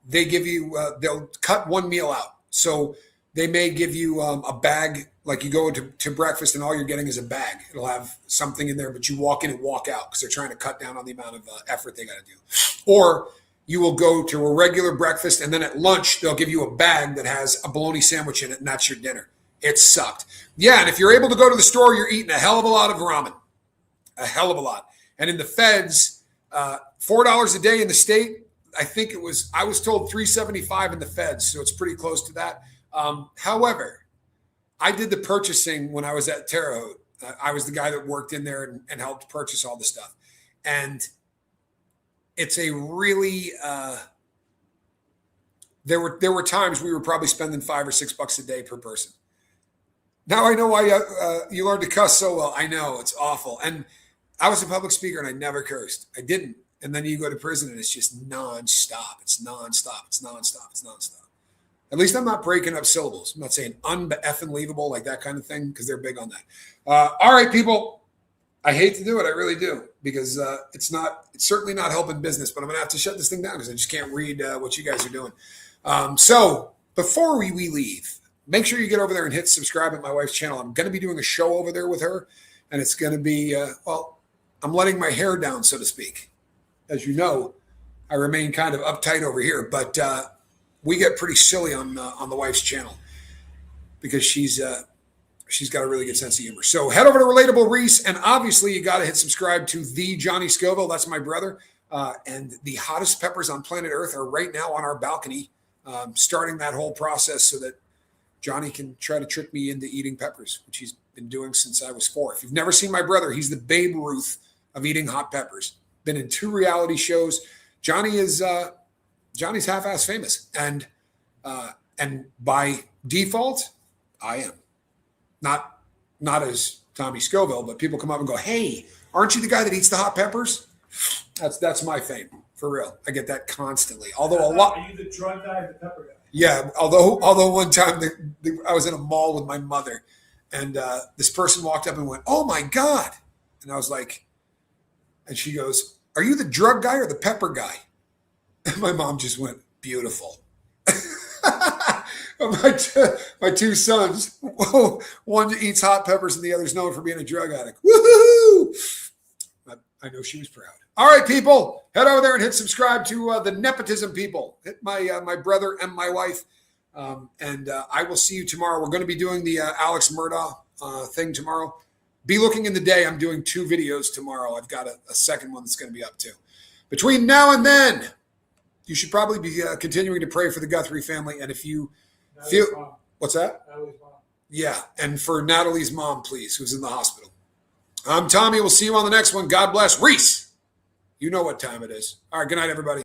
they give you, they'll cut one meal out. So they may give you a bag, like you go to breakfast and all you're getting is a bag. It'll have something in there, but you walk in and walk out because they're trying to cut down on the amount of effort they got to do. Or you will go to a regular breakfast, and then at lunch, they'll give you a bag that has a bologna sandwich in it, and that's your dinner. It sucked. Yeah, and if you're able to go to the store, you're eating a hell of a lot of ramen. A hell of a lot. And in the feds, $4 a day in the state, I was told $3.75 in the feds, so it's pretty close to that. However, I did the purchasing when I was at Terre Haute. I was the guy that worked in there and helped purchase all the stuff. And it's a really, there were times we were probably spending $5 or $6 a day per person. Now I know why you learned to cuss so well. I know, it's awful. And I was a public speaker and I never cursed. I didn't. And then you go to prison and it's just nonstop. It's nonstop. It's nonstop. It's nonstop. At least I'm not breaking up syllables. I'm not saying uneffing-leavable, like that kind of thing, because they're big on that. All right, people. I hate to do it. I really do, because it's certainly not helping business, but I'm going to have to shut this thing down because I just can't read what you guys are doing. So before we leave, make sure you get over there and hit subscribe at my wife's channel. I'm going to be doing a show over there with her, and it's going to be, I'm letting my hair down, so to speak. As you know, I remain kind of uptight over here, but we get pretty silly on the wife's channel because she's got a really good sense of humor. So head over to Relatable Reese, and obviously you got to hit subscribe to the Johnny Scoville. That's my brother. And the hottest peppers on planet Earth are right now on our balcony, starting that whole process so that Johnny can try to trick me into eating peppers, which he's been doing since I was 4. If you've never seen my brother, he's the Babe Ruth of eating hot peppers. Been in 2 reality shows. Johnny's half-ass famous, and by default, I am not as Tommy Scoville, but people come up and go, "Hey, aren't you the guy that eats the hot peppers?" That's my fame, for real. I get that constantly. Although a lot. Are you the drug guy or the pepper guy? Yeah. Although one time I was in a mall with my mother, and this person walked up and went, "Oh my God," and I was like, and she goes, "Are you the drug guy or the pepper guy?" And my mom just went, "Beautiful." My 2 sons, one eats hot peppers and the other's known for being a drug addict. Woohoo! I know she was proud. All right, people, head over there and hit subscribe to the nepotism people. Hit my brother and my wife, and I will see you tomorrow. We're going to be doing the Alex Murdaugh thing tomorrow. Be looking in the day. I'm doing 2 videos tomorrow. I've got a second one that's going to be up too. Between now and then, you should probably be continuing to pray for the Guthrie family. And if you feel, what's that? Natalie's mom. Yeah. And for Natalie's mom, please, who's in the hospital. I'm Tommy. We'll see you on the next one. God bless. Reese, you know what time it is. All right. Good night, everybody.